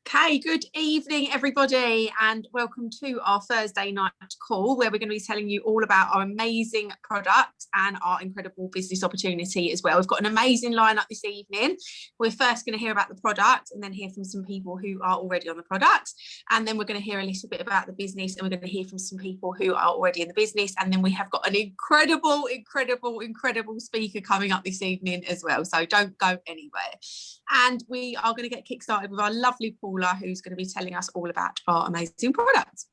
Okay, good evening everybody and welcome to our Thursday night call where we're going to be telling you all about our amazing product and our incredible business opportunity as well. We've got an amazing lineup this evening. We're first going to hear about the product and then hear from some people who are already on the product, and then we're going to hear a little bit about the business and we're going to hear from some people who are already in the business, and then we have got an incredible speaker coming up this evening as well, so don't go anywhere. And we are going to get kick-started with our lovely Paula, who's going to be telling us all about our amazing products.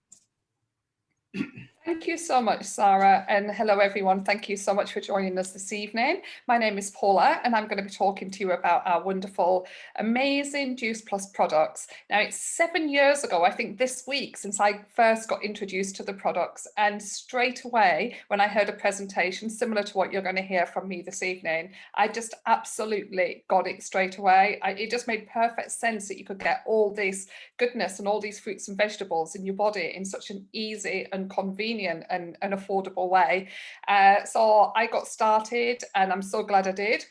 Thank you so much, Sara, and hello everyone. Thank you so much for joining us this evening. My name is Paula and I'm going to be talking to you about our wonderful, amazing Juice Plus products. Now, it's 7 years ago, I think this week, since I first got introduced to the products, and straight away when I heard a presentation similar to what you're going to hear from me this evening, I just absolutely got it straight away. It just made perfect sense that you could get all this goodness and all these fruits and vegetables in your body in such an easy and convenient and affordable way. So I got started and I'm so glad I did.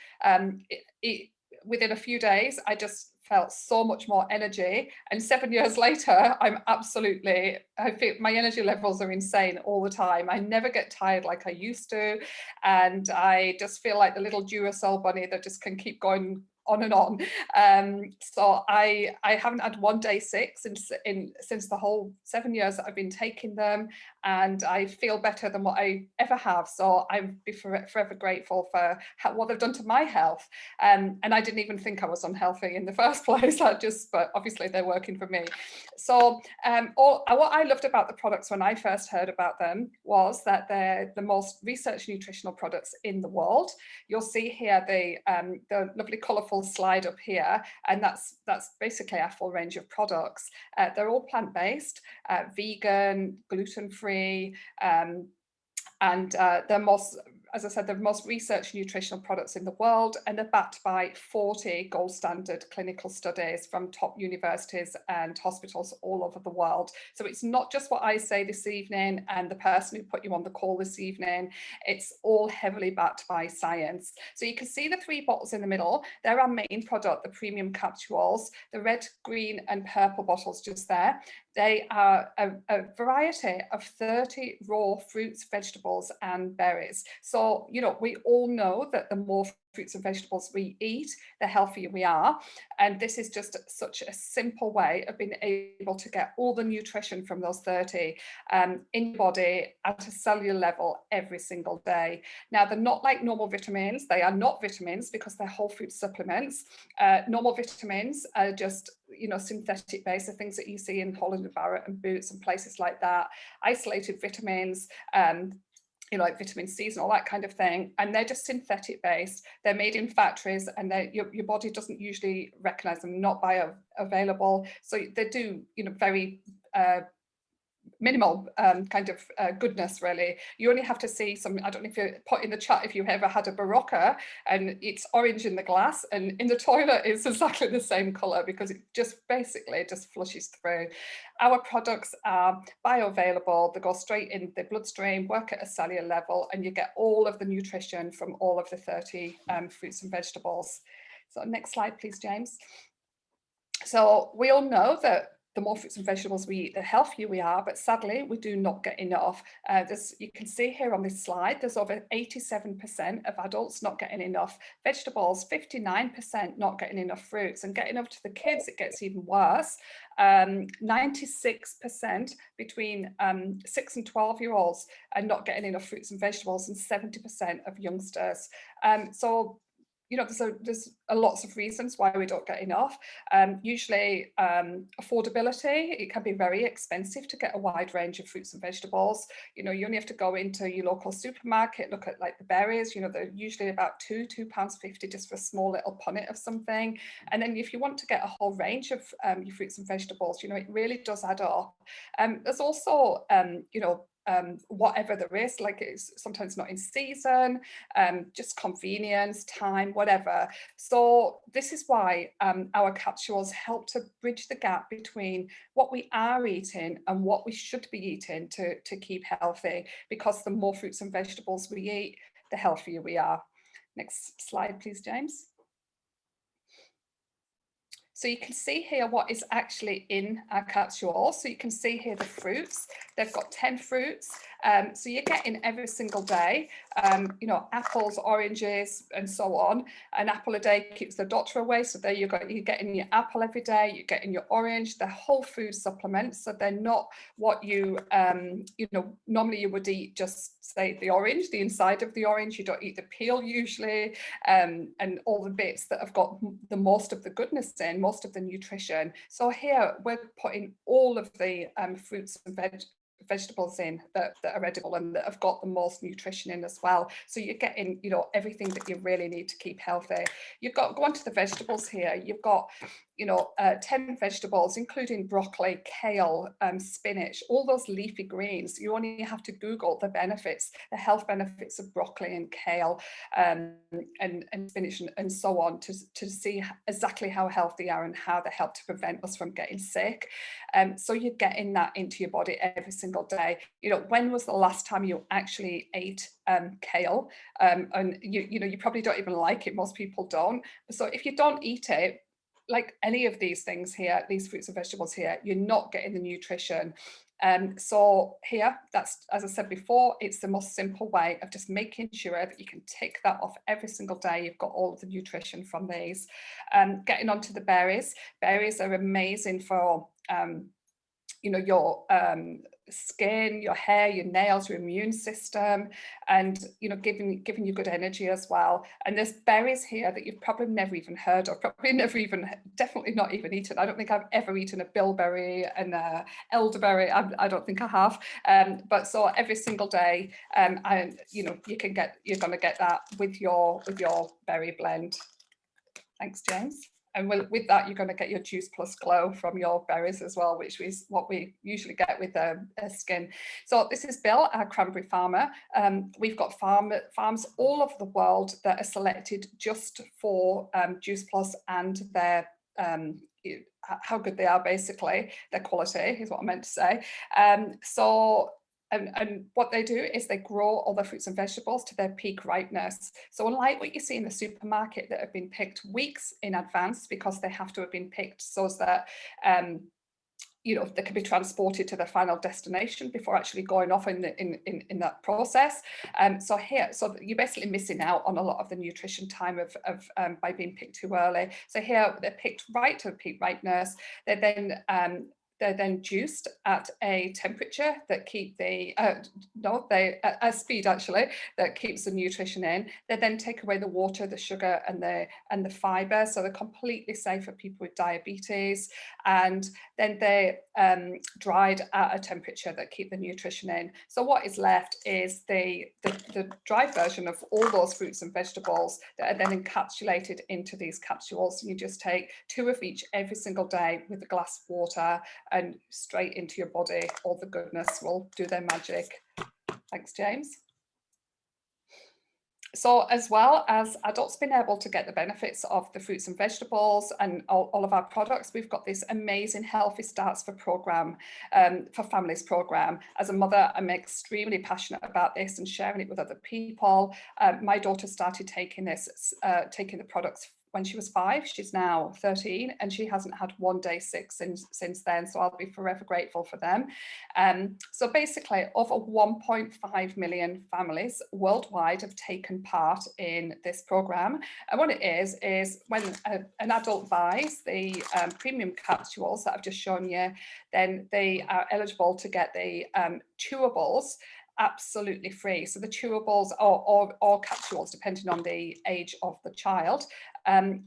Within a few days, I just felt so much more energy, and 7 years later, I feel my energy levels are insane all the time. I never get tired like I used to, and I just feel like the little Duracell bunny that just can keep going on and on. So I haven't had one day sick since the whole 7 years that I've been taking them, and I feel better than what I ever have. So I'm forever grateful for what they've done to my health. And I didn't even think I was unhealthy in the first place. But obviously they're working for me. So what I loved about the products when I first heard about them was that they're the most researched nutritional products in the world. You'll see here the lovely colourful slide up here, and that's basically our full range of products. They're all plant-based, vegan, gluten-free, and as I said, the most researched nutritional products in the world, and they're backed by 40 gold standard clinical studies from top universities and hospitals all over the world. So it's not just what I say this evening and the person who put you on the call this evening, it's all heavily backed by science. So you can see the three bottles in the middle. They're our main product, the premium capsules, the red, green and purple bottles just there. They are a variety of 30 raw fruits, vegetables and berries. So, we all know that the more fruits and vegetables we eat, the healthier we are. And this is just such a simple way of being able to get all the nutrition from those 30 in your body at a cellular level every single day. Now, they're not like normal vitamins. They are not vitamins because they're whole food supplements. Normal vitamins are just synthetic based, the things that you see in Holland and Barrett and Boots and places like that, isolated vitamins, like vitamin C's and all that kind of thing, and they're just synthetic based. They're made in factories, and your body doesn't usually recognize them, not bioavailable. So they do, very minimal kind of goodness, really. You only have to see some, I don't know if you put in the chat if you've ever had a Barocca, and it's orange in the glass, and in the toilet it's exactly the same color because it just basically just flushes through. Our products are bioavailable. They go straight in the bloodstream, work at a cellular level, and you get all of the nutrition from all of the 30 fruits and vegetables. So next slide, please, James. So we all know that the more fruits and vegetables we eat, the healthier we are, but sadly, we do not get enough. You can see here on this slide, there's over 87% of adults not getting enough vegetables, 59% not getting enough fruits, and getting up to the kids, it gets even worse. 96% between 6 and 12-year-olds are not getting enough fruits and vegetables, and 70% of youngsters. So there's lots of reasons why we don't get enough. Usually affordability, it can be very expensive to get a wide range of fruits and vegetables. You only have to go into your local supermarket, look at like the berries, they're usually about £2.50 just for a small little punnet of something. And then if you want to get a whole range of your fruits and vegetables, it really does add up. There's also, whatever there is, like it's sometimes not in season, just convenience, time, whatever. So this is why our capsules help to bridge the gap between what we are eating and what we should be eating to keep healthy, because the more fruits and vegetables we eat, the healthier we are. Next slide, please, James. So you can see here what is actually in our capsule. So you can see here the fruits. They've got 10 fruits. So you're getting every single day, you know, apples, oranges, and so on. An apple a day keeps the doctor away. So there you're getting your apple every day. You're getting your orange. They're whole food supplements. So they're not what you, you know, normally you would eat just say the orange, the inside of the orange. You don't eat the peel usually, and all the bits that have got the most of the goodness in, most of the nutrition. So here we're putting all of the fruits and vegetables in that are edible and that have got the most nutrition in as well. So you're getting, you know, everything that you really need to keep healthy. You've got, go on to the vegetables here. You've got, you know, 10 vegetables, including broccoli, kale, spinach, all those leafy greens. You only have to Google the benefits, the health benefits of broccoli and kale, and spinach and so on to see exactly how healthy they are and how they help to prevent us from getting sick. So you're getting that into your body every single day. You know, when was the last time you actually ate kale? And you know, you probably don't even like it. Most people don't. So if you don't eat it, like any of these things here, these fruits and vegetables here, you're not getting the nutrition. So here, that's, as I said before, it's the most simple way of just making sure that you can tick that off every single day. You've got all of the nutrition from these. Getting onto the berries. Berries are amazing for you know, your skin, your hair, your nails, your immune system, and you know, giving you good energy as well. And there's berries here that you've probably never even heard of, probably never even, definitely not even eaten. I don't think I've ever eaten a bilberry and a elderberry. I don't think I have. But so every single day, and you know, you're going to get that with your berry blend. Thanks, James. And with that, you're going to get your Juice Plus Glow from your berries as well, which is what we usually get with skin. So this is Bill, our cranberry farmer. We've got farms all over the world that are selected just for Juice Plus and their how good they are, basically. Their quality is what I meant to say. And what they do is they grow all the fruits and vegetables to their peak ripeness. So unlike what you see in the supermarket that have been picked weeks in advance, because they have to have been picked so that you know, they can be transported to their final destination before actually going off in that process. So you're basically missing out on a lot of the nutrition time of by being picked too early. So here they're picked right to peak ripeness. They're then juiced at a temperature that keep the a speed actually that keeps the nutrition in. They then take away the water, the sugar, and the fiber, so they're completely safe for people with diabetes. And then they're dried at a temperature that keep the nutrition in. So what is left is the dried version of all those fruits and vegetables that are then encapsulated into these capsules. You just take 2 of each every single day with a glass of water, and straight into your body. All the goodness will do their magic. Thanks, James. So as well as adults being able to get the benefits of the fruits and vegetables and all of our products, we've got this amazing Healthy Starts for program, for families program. As a mother, I'm extremely passionate about this and sharing it with other people. My daughter started taking taking the products when she was 5. She's now 13, and she hasn't had one day sick since then. So I'll be forever grateful for them. So basically, over 1.5 million families worldwide have taken part in this program. And what it is when an adult buys the premium capsules that I've just shown you, then they are eligible to get the chewables absolutely free. So the chewables or capsules, depending on the age of the child. And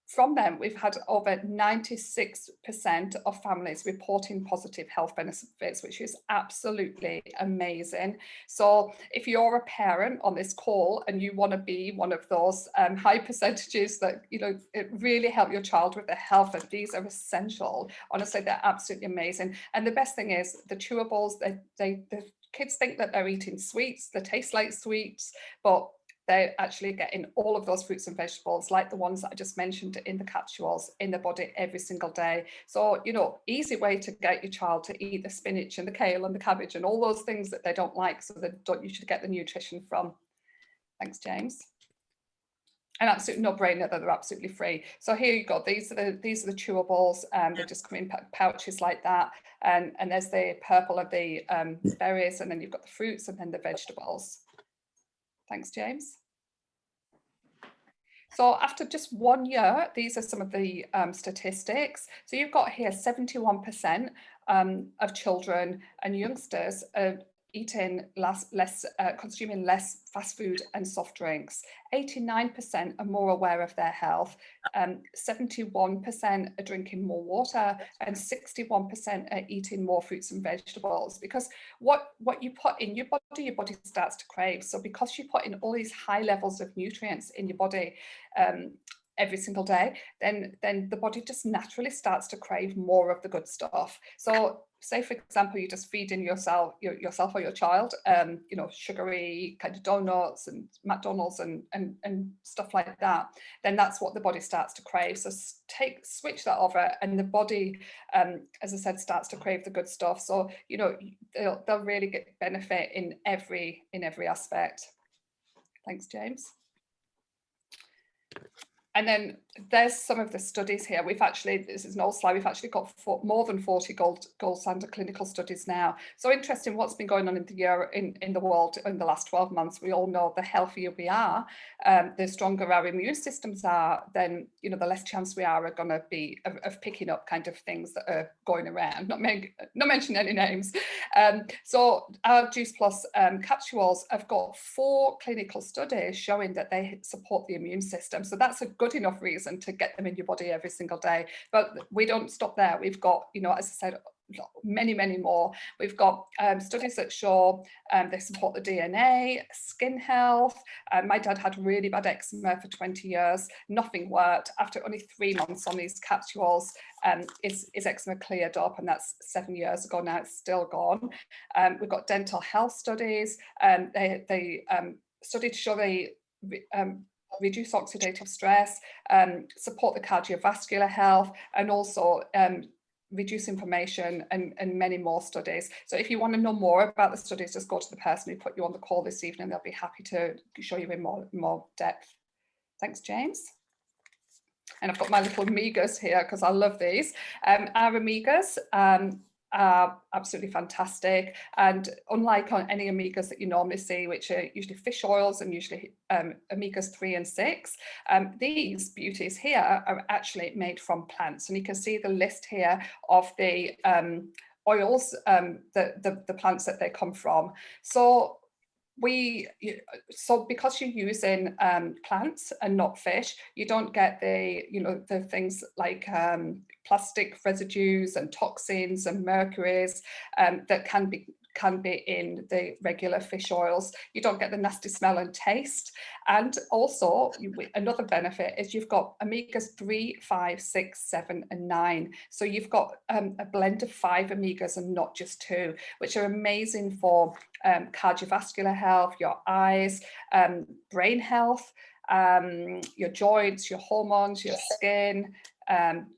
from them, we've had over 96% of families reporting positive health benefits, which is absolutely amazing. So if you're a parent on this call and you want to be one of those high percentages that, you know, it really help your child with their health, and these are essential. Honestly, they're absolutely amazing. And the best thing is the chewables, the kids think that they're eating sweets, they taste like sweets, but they're actually getting all of those fruits and vegetables, like the ones that I just mentioned, in the capsules in their body every single day. So, you know, easy way to get your child to eat the spinach and the kale and the cabbage and all those things that they don't like, so that you should get the nutrition from. Thanks, James. An absolute no-brainer that they're absolutely free. So here you go. These are the chewables. They just come in pouches like that, and there's the purple of the berries, and then you've got the fruits, and then the vegetables. Thanks, James. So after just 1 year, these are some of the statistics. So you've got here 71% of children and youngsters are eating consuming less fast food and soft drinks. 89% are more aware of their health. 71% are drinking more water, and 61% are eating more fruits and vegetables. Because what you put in your body starts to crave. So because you put in all these high levels of nutrients in your body every single day, then the body just naturally starts to crave more of the good stuff. So say, for example, you're just feeding yourself or your child, you know, sugary kind of donuts and McDonald's and stuff like that, then that's what the body starts to crave. So switch that over, and the body, as I said, starts to crave the good stuff. So, you know, they'll really get benefit in every aspect. Thanks, James. And then there's some of the studies here. We've actually, this is an old slide, we've actually got more than 40 gold standard clinical studies now. So interesting what's been going on in the world in the last 12 months. We all know the healthier we are, the stronger our immune systems are, then, you know, the less chance we are going to be of picking up kind of things that are going around, not mentioning any names. So our Juice Plus capsules have got 4 clinical studies showing that they support the immune system. So that's a good enough reason to get them in your body every single day. But we don't stop there. We've got, you know, as I said, many more. We've got studies that show they support the DNA, skin health. My dad had really bad eczema for 20 years. Nothing worked. After only 3 months on these capsules, his eczema cleared up, and that's 7 years ago now. It's still gone. We've got dental health studies. They studies show they reduce oxidative stress, support the cardiovascular health, and also reduce inflammation, and many more studies. So if you want to know more about the studies, just go to the person who put you on the call this evening. They'll be happy to show you in more depth. Thanks, James. And I've got my little Omegas here because I love these. Our Omegas are absolutely fantastic, and unlike on any omegas that you normally see, which are usually fish oils and usually omegas 3 and 6, these beauties here are actually made from plants, and you can see the list here of the oils, the plants that they come from. So because you're using plants and not fish, you don't get the things like plastic residues and toxins and mercuries that can be in the regular fish oils. You don't get the nasty smell and taste. And also another benefit is you've got omegas 3, 5, 6, 7 and 9. So you've got a blend of 5 omegas and not just 2, which are amazing for cardiovascular health, your eyes, brain health, your joints, your hormones, your skin,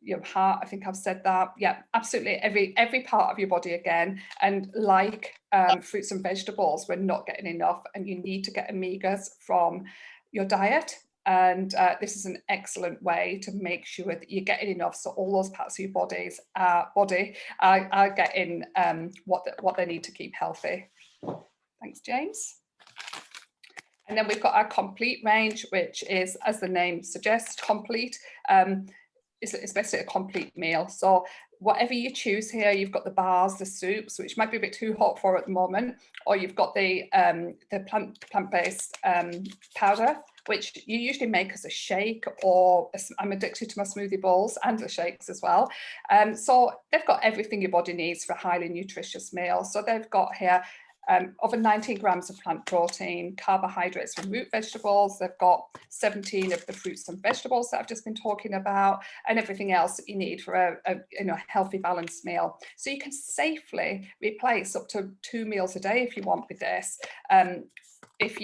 your heart. I think I've said that. Yeah, absolutely every part of your body again. And like fruits and vegetables, we're not getting enough, and you need to get omegas from your diet. And this is an excellent way to make sure that you're getting enough, so all those parts of your body are getting what they need to keep healthy. Thanks, James. And then we've got our complete range, which is, as the name suggests, complete. It's basically a complete meal. So whatever you choose here, you've got the bars, the soups, which might be a bit too hot for at the moment, or you've got the plant-based powder, which you usually make as a shake, or I'm addicted to my smoothie bowls and the shakes as well. So they've got everything your body needs for a highly nutritious meal. So they've got here over 19 grams of plant protein, carbohydrates from root vegetables. They've got 17 of the fruits and vegetables that I've just been talking about, and everything else that you need for a healthy, balanced meal. So you can safely replace up to 2 meals a day if you want with this. if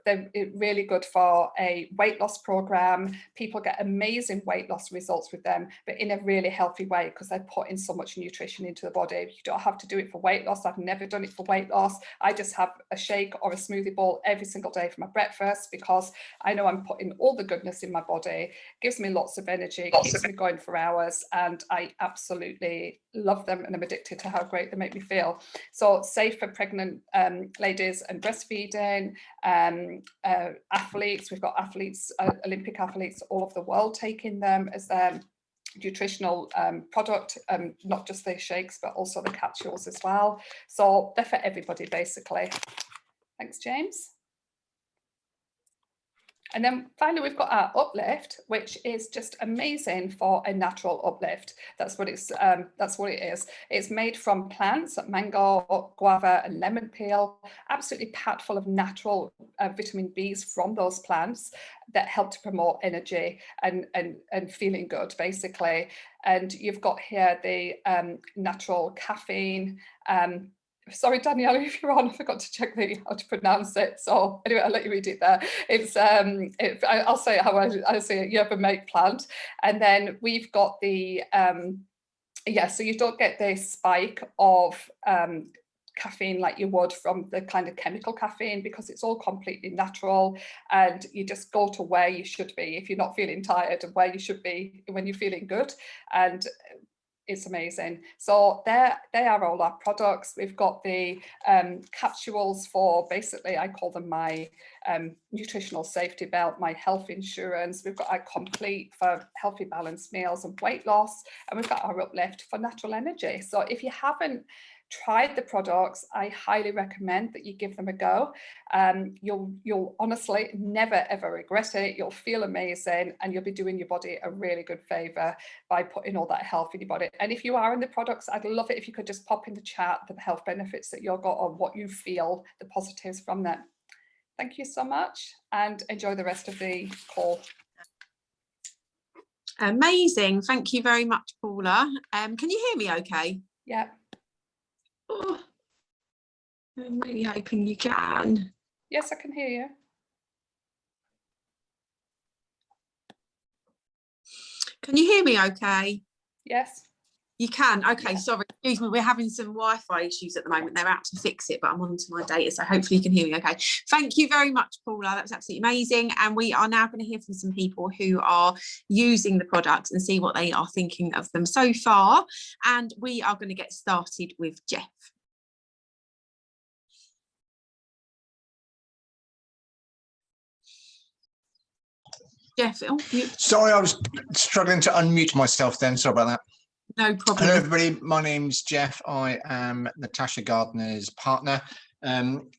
they're really good for a weight loss program. People get amazing weight loss results with them, but in a really healthy way, because they're putting so much nutrition into the body. You don't have to do it for weight loss. I've never done it for weight loss. I just have a shake or a smoothie bowl every single day for my breakfast, because I know I'm putting all the goodness in my body, gives me lots of energy, keeps me going for hours, and I absolutely love them, and I'm addicted to how great they make me feel. So safe for pregnant ladies and breastfeeding, athletes. We've got athletes, Olympic athletes all over the world taking them as their nutritional product, not just the shakes but also the capsules as well. So they're for everybody basically. Thanks, James. And then finally, we've got our uplift, which is just amazing for a natural uplift. That's what it is. It's made from plants, mango, guava, and lemon peel, absolutely packed full of natural vitamin Bs from those plants that help to promote energy and feeling good, basically. And you've got here the natural caffeine. Sorry, Danielle, if you're on, I forgot to check how to pronounce it. So anyway, I'll let you read it there. It's I'll say it how I say it. Yerba mate plant, and then we've got the so you don't get the spike of caffeine like you would from the kind of chemical caffeine, because it's all completely natural, and you just go to where you should be if you're not feeling tired, and where you should be when you're feeling good. And it's amazing. So they are all our products. We've got the capsules for, basically, I call them my nutritional safety belt, my health insurance. We've got our complete for healthy balanced meals and weight loss, and we've got our uplift for natural energy. So if you haven't tried the products, I highly recommend that you give them a go. You'll honestly never ever regret it. You'll feel amazing, and you'll be doing your body a really good favor by putting all that health in your body. And if you are in the products, I'd love it if you could just pop in the chat the health benefits that you've got, or what you feel, the positives from them. Thank you so much, and enjoy the rest of the call. Amazing. Thank you very much, Paula. Can you hear me okay? Yeah. Oh, I'm really hoping you can. Yes, I can hear you. Can you hear me okay? Yes. You can. Okay, Yeah. sorry, excuse me, we're having some Wi-Fi issues at the moment. They're out to fix it, but I'm onto my data, so hopefully you can hear me okay. Thank you very much, Paula. That was absolutely amazing. And we are now going to hear from some people who are using the products and see what they are thinking of them so far. And we are going to get started with Jeff. Jeff, sorry, I was struggling to unmute myself then. Sorry about that. No problem. Hello, everybody. My name's Jeff. I am Natasha Gardner's partner.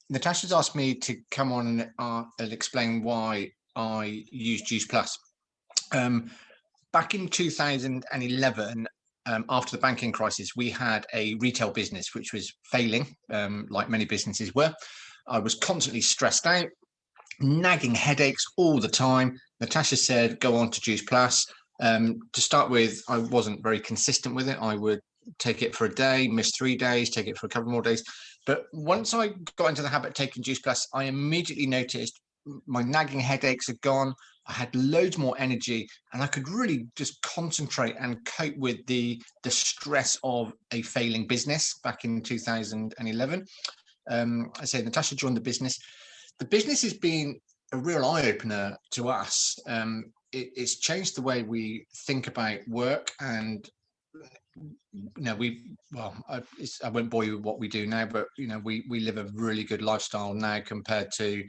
Natasha's asked me to come on and explain why I use Juice Plus. Back in 2011, after the banking crisis, we had a retail business which was failing, like many businesses were. I was constantly stressed out, nagging headaches all the time. Natasha said, go on to Juice Plus. To start with, I wasn't very consistent with it. I would take it for a day, miss 3 days, take it for a couple more days. But once I got into the habit of taking Juice Plus, I immediately noticed my nagging headaches had gone. I had loads more energy, and I could really just concentrate and cope with the stress of a failing business back in 2011. I say Natasha joined the business. The business has been a real eye-opener to us. It's changed the way we think about work, and I won't bore you with what we do now, but we live a really good lifestyle now compared to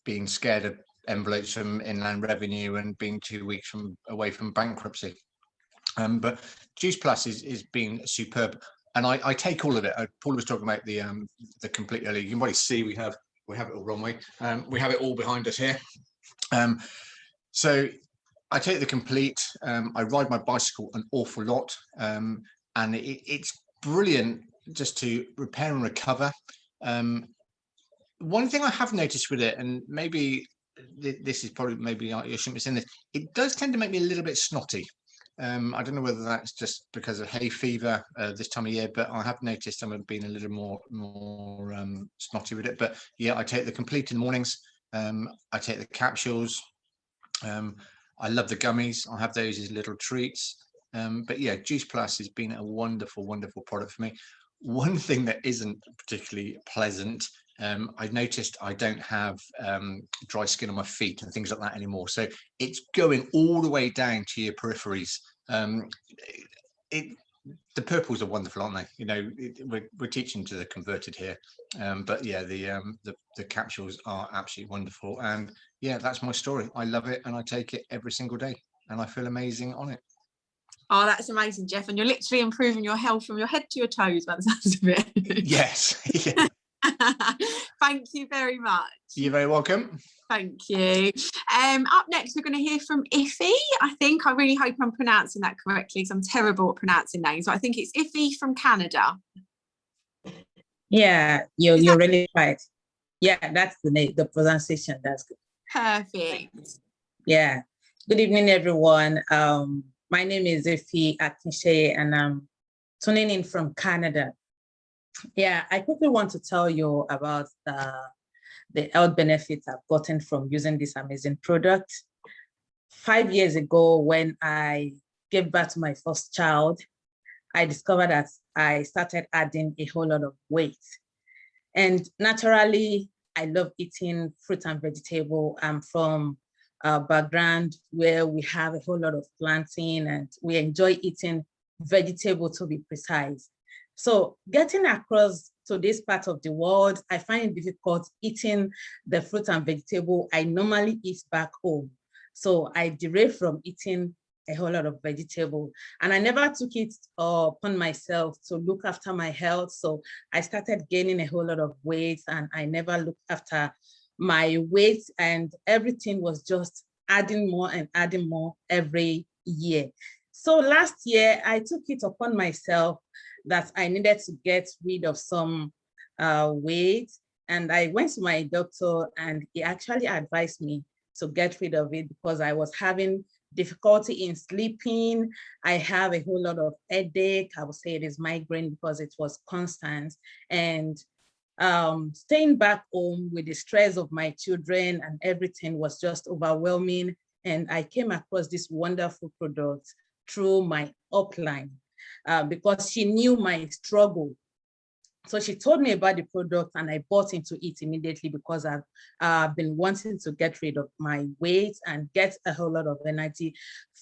being scared of envelopes from Inland Revenue and being 2 weeks away from bankruptcy. But Juice Plus is been superb, and I take all of it. Paul was talking about the complete early. You can probably see we have it all wrong way. We have it all behind us here. So I take the complete. I ride my bicycle an awful lot, and it's brilliant just to repair and recover. One thing I have noticed with it, and maybe this is probably, maybe I shouldn't be saying this, it does tend to make me a little bit snotty. I don't know whether that's just because of hay fever this time of year, but I have noticed I'm being a little more snotty with it. But yeah, I take the complete in the mornings. I take the capsules. I love the gummies. I have those as little treats. But yeah, Juice Plus has been a wonderful, wonderful product for me. One thing that isn't particularly pleasant, I've noticed I don't have dry skin on my feet and things like that anymore. So it's going all the way down to your peripheries. The purples are wonderful, aren't they? You know, we're teaching to the converted here, but yeah, the capsules are absolutely wonderful. And yeah, that's my story. I love it, and I take it every single day, and I feel amazing on it. Oh, that's amazing, Jeff. And you're literally improving your health from your head to your toes by the sounds of it. Yes. Yeah. Thank you very much. You're very welcome. Thank you. Up next, we're going to hear from Iffy. I really hope I'm pronouncing that correctly, because I'm terrible at pronouncing names. But I think it's Iffy from Canada. Yeah, you're really right. Yeah, that's the name, the pronunciation. That's good. Perfect. Yeah. Good evening, everyone. My name is Iffy Akinshe, and I'm tuning in from Canada. Yeah, I quickly want to tell you about the health benefits I've gotten from using this amazing product. 5 years ago, when I gave birth to my first child, I discovered that I started adding a whole lot of weight. And naturally, I love eating fruit and vegetable. I'm from a background where we have a whole lot of planting, and we enjoy eating vegetable, to be precise. So getting across to this part of the world, I find it difficult eating the fruit and vegetable I normally eat back home. So I derailed from eating a whole lot of vegetable, and I never took it upon myself to look after my health. So I started gaining a whole lot of weight, and I never looked after my weight, and everything was just adding more and adding more every year. So last year, I took it upon myself that I needed to get rid of some weight. And I went to my doctor, and he actually advised me to get rid of it because I was having difficulty in sleeping. I have a whole lot of headache. I would say it is migraine because it was constant. And staying back home with the stress of my children and everything was just overwhelming. And I came across this wonderful product through my upline because she knew my struggle. So she told me about the product, and I bought into it immediately because I've been wanting to get rid of my weight and get a whole lot of energy.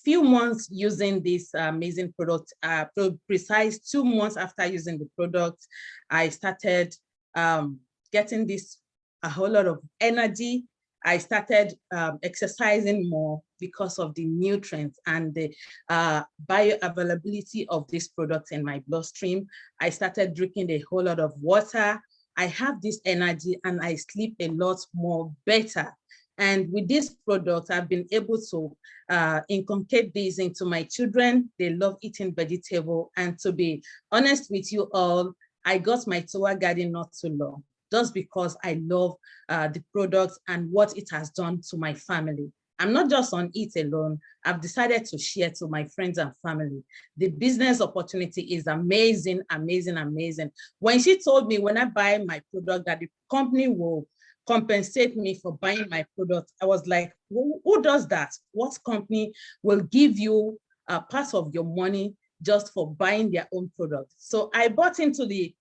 Few months using this amazing product, precise 2 months after using the product, I started getting a whole lot of energy. I started exercising more because of the nutrients and the bioavailability of this product in my bloodstream. I started drinking a whole lot of water. I have this energy, and I sleep a lot more better. And with this product, I've been able to inculcate this into my children. They love eating vegetable. And to be honest with you all, I got my tour garden not too long, just because I love the product and what it has done to my family. I'm not just on it alone. I've decided to share to my friends and family. The business opportunity is amazing, amazing, amazing. When she told me when I buy my product that the company will compensate me for buying my product, I was like, who does that? What company will give you a part of your money just for buying their own product? So I bought into the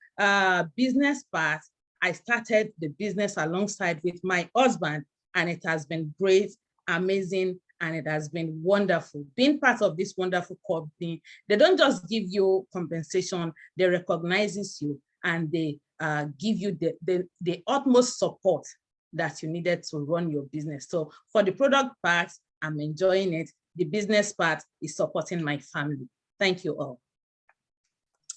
business part. I started the business alongside with my husband, and it has been great, amazing, and it has been wonderful. Being part of this wonderful company, they don't just give you compensation, they recognize you, and they give you the utmost support that you needed to run your business. So for the product part, I'm enjoying it. The business part is supporting my family. Thank you all.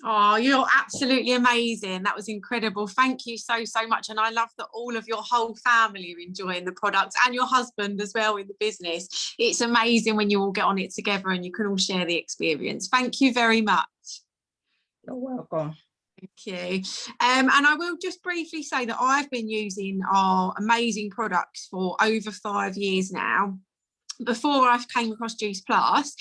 Oh, you're absolutely amazing. That was incredible. Thank you so much. And I love that all of your whole family are enjoying the products, and your husband as well in the business. It's amazing when you all get on it together and you can all share the experience. Thank you very much. You're welcome. Thank you. And I will just briefly say that I've been using our amazing products for over 5 years now. before I came across Juice Plus,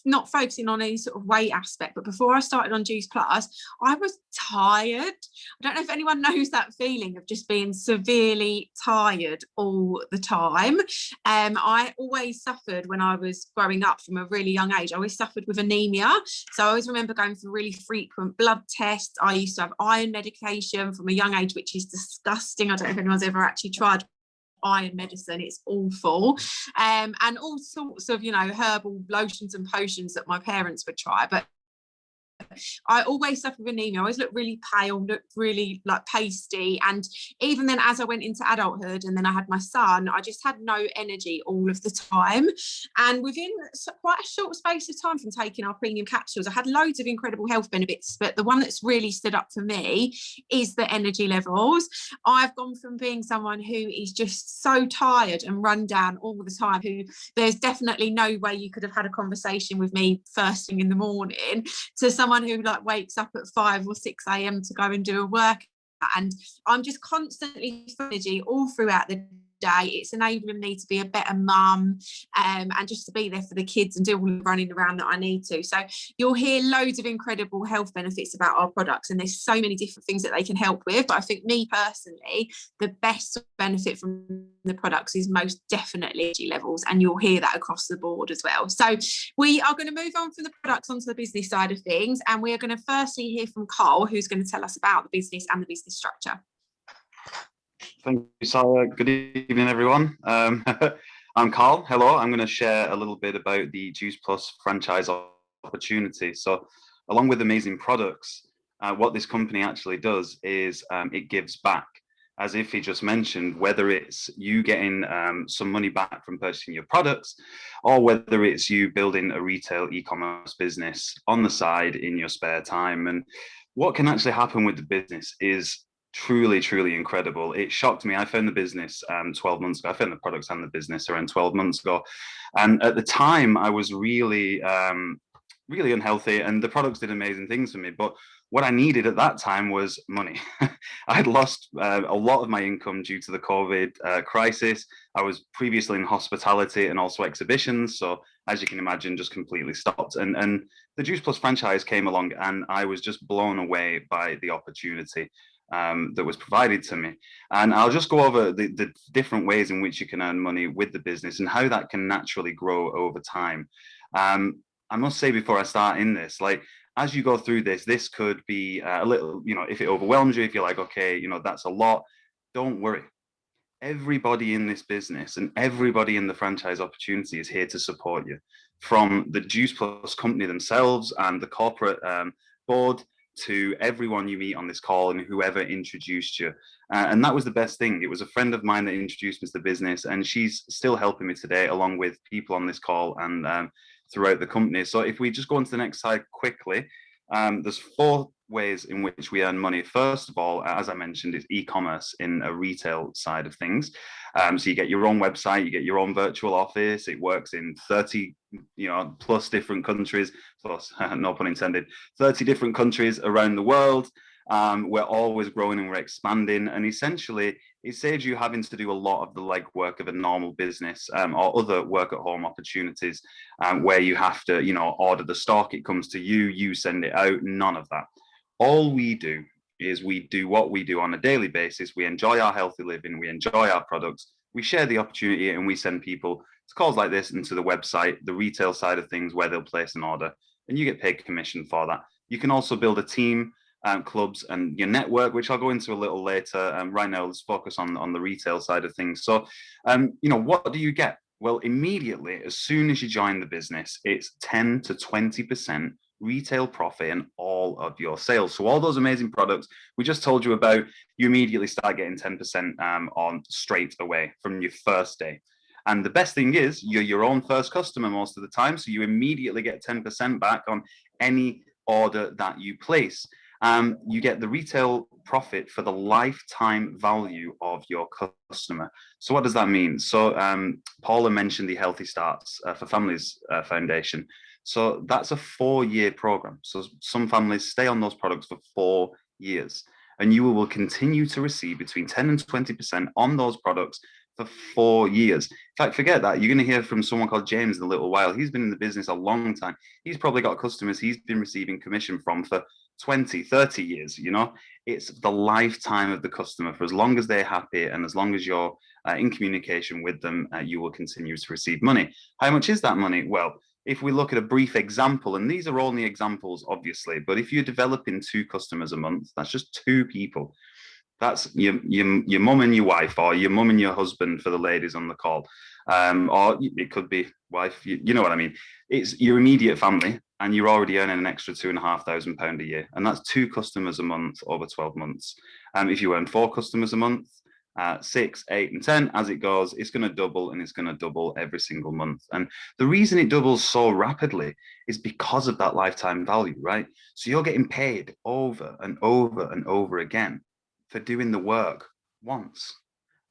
not focusing on any sort of weight aspect, but before I started on Juice Plus, I was tired. I don't know if anyone knows that feeling of just being severely tired all the time. I always suffered when I was growing up from a really young age. I always suffered with anemia. So I always remember going for really frequent blood tests. I used to have iron medication from a young age, which is disgusting. I don't know if anyone's ever actually tried iron medicine. It's awful. And all sorts of, herbal lotions and potions that my parents would try. But I always suffered with anemia. I always looked really pale, looked really like pasty. And even then, as I went into adulthood and then I had my son, I just had no energy all of the time. And within quite a short space of time from taking our premium capsules, I had loads of incredible health benefits. But the one that's really stood up for me is the energy levels. I've gone from being someone who is just so tired and run down all the time, who there's definitely no way you could have had a conversation with me first thing in the morning, to someone who like wakes up at 5 or 6 a.m. to go and do a workout. And I'm just constantly full of energy all throughout the day. It's enabling me to be a better mum, and just to be there for the kids and do all the running around that I need to. So you'll hear loads of incredible health benefits about our products, and there's so many different things that they can help with. But I think me personally, the best benefit from the products is most definitely energy levels, and you'll hear that across the board as well. So we are going to move on from the products onto the business side of things, and we are going to firstly hear from Carl, who's going to tell us about the business and the business structure. Thank you, Sara. Good evening, everyone. I'm Carl. Hello. I'm going to share a little bit about the Juice Plus franchise opportunity. So, along with amazing products, what this company actually does is it gives back. As Iffy just mentioned, whether it's you getting some money back from purchasing your products, or whether it's you building a retail e-commerce business on the side in your spare time. And what can actually happen with the business is truly incredible. It shocked me. I found the business 12 months ago. I found the products and the business around 12 months ago. And at the time, I was really unhealthy, and the products did amazing things for me. But what I needed at that time was money. I had lost a lot of my income due to the COVID crisis. I was previously in hospitality and also exhibitions. So as you can imagine, just completely stopped. And the Juice Plus franchise came along, and I was just blown away by the opportunity that was provided to me. And I'll just go over the different ways in which you can earn money with the business and how that can naturally grow over time. I must say before I start in this, like, as you go through this could be a little, if it overwhelms you, if you're like, okay, that's a lot, don't worry. Everybody in this business and everybody in the franchise opportunity is here to support you, from the Juice Plus company themselves and the corporate board to everyone you meet on this call and whoever introduced you. And that was the best thing. It was a friend of mine that introduced me to the business, and she's still helping me today, along with people on this call and throughout the company. So if we just go on to the next slide quickly, there's 4 ways in which we earn money. First of all, as I mentioned, is e-commerce in a retail side of things. So you get your own website, you get your own virtual office. It works in 30 plus different countries, plus no pun intended, 30 different countries around the world. We're always growing and we're expanding, and essentially it saves you having to do a lot of the legwork of a normal business or other work at home opportunities where you have to order the stock, it comes to you send it out. None of that. All we do is we do what we do on a daily basis. We enjoy our healthy living, we enjoy our products, we share the opportunity, and we send people to calls like this and to the website, the retail side of things, where they'll place an order, and you get paid commission for that. You can also build a team, clubs, and your network, which I'll go into a little later. Right now, let's focus on the retail side of things. So, what do you get? Well, immediately, as soon as you join the business, it's 10 to 20% retail profit in all of your sales. So all those amazing products we just told you about, you immediately start getting 10% on straight away from your first day. And the best thing is you're your own first customer most of the time, so you immediately get 10% back on any order that you place. You get the retail profit for the lifetime value of your customer. So what does that mean? So Paula mentioned the Healthy Starts for Families Foundation. So that's a 4-year program. So some families stay on those products for 4 years, and you will continue to receive between 10 and 20% on those products for 4 years. In fact, forget that. You're going to hear from someone called James in a little while. He's been in the business a long time. He's probably got customers he's been receiving commission from for 20, 30 years. You know, it's the lifetime of the customer. For as long as they're happy and as long as you're in communication with them, you will continue to receive money. How much is that money? Well, if we look at a brief example, and these are only examples, obviously, but if you're developing 2 customers a month, that's just 2 people. That's your mum and your wife, or your mum and your husband for the ladies on the call, or it could be wife. You know what I mean? It's your immediate family, and you're already earning an extra £2,500 a year, and that's 2 customers a month over 12 months. If you earn 4 customers a month, 6, 8, and 10, as it goes, it's going to double, and it's going to double every single month. And the reason it doubles so rapidly is because of that lifetime value, right? So you're getting paid over and over and over again for doing the work once.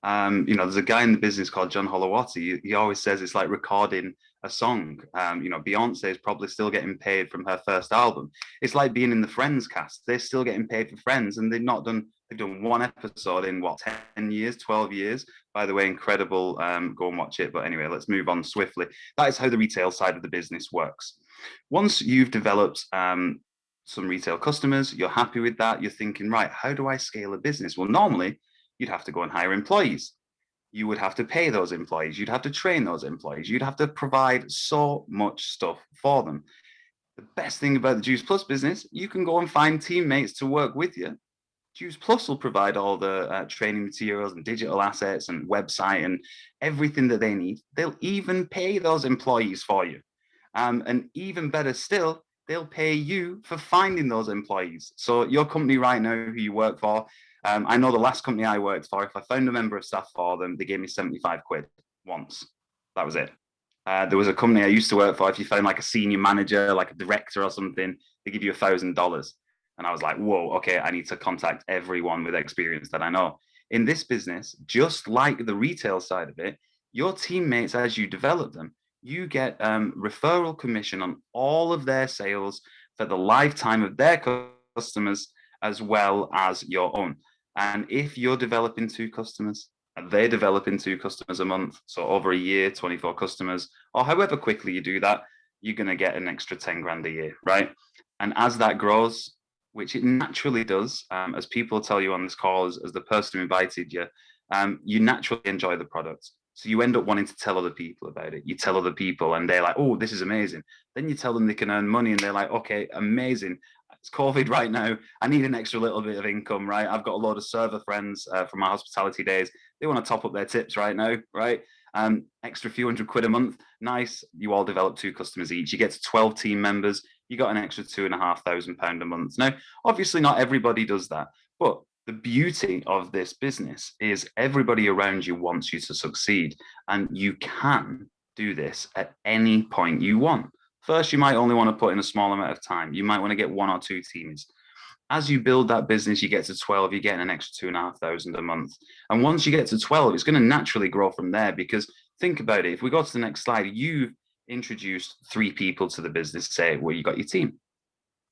There's a guy in the business called John Holowati. He always says it's like recording a song. Beyonce is probably still getting paid from her first album. It's like being in the Friends cast. They're still getting paid for Friends, and they've done 1 episode in 10 years, 12 years. By the way, incredible. Go and watch it. But anyway, let's move on swiftly. That is how the retail side of the business works. Once you've developed some retail customers, you're happy with that, you're thinking, right, how do I scale a business? Well, normally you'd have to go and hire employees. You would have to pay those employees. You'd have to train those employees. You'd have to provide so much stuff for them. The best thing about the Juice Plus business, you can go and find teammates to work with you. Juice Plus will provide all the training materials and digital assets and website and everything that they need. They'll even pay those employees for you. And even better still, they'll pay you for finding those employees. So your company right now, who you work for, I know the last company I worked for, if I found a member of staff for them, they gave me 75 quid once. That was it. There was a company I used to work for, if you found like a senior manager, like a director or something, they give you $1,000. And I was like, whoa, okay, I need to contact everyone with experience that I know. In this business, just like the retail side of it, your teammates, as you develop them, you get referral commission on all of their sales for the lifetime of their customers, as well as your own. And if you're developing 2 customers, and they're developing 2 customers a month, so over a year, 24 customers, or however quickly you do that, you're going to get an extra 10 grand a year, right? And as that grows, which it naturally does, as people tell you on this call, as the person who invited you, you naturally enjoy the product. So you end up wanting to tell other people about it. You tell other people and they're like, oh, this is amazing. Then you tell them they can earn money and they're like, okay, amazing. It's COVID right now. I need an extra little bit of income, right? I've got a load of server friends from my hospitality days. They want to top up their tips right now, right? Extra few hundred quid a month. Nice. You all develop 2 customers each. You get to 12 team members. You got an extra £2,500 a month. Now, obviously not everybody does that, but the beauty of this business is everybody around you wants you to succeed, and you can do this at any point you want. First, you might only want to put in a small amount of time. You might want to get 1 or 2 teams. As you build that business, you get to 12, you're getting an extra £2,500 a month. And once you get to 12, it's going to naturally grow from there, because think about it. If we go to the next slide, you've introduced 3 people to the business, say, where you got your team.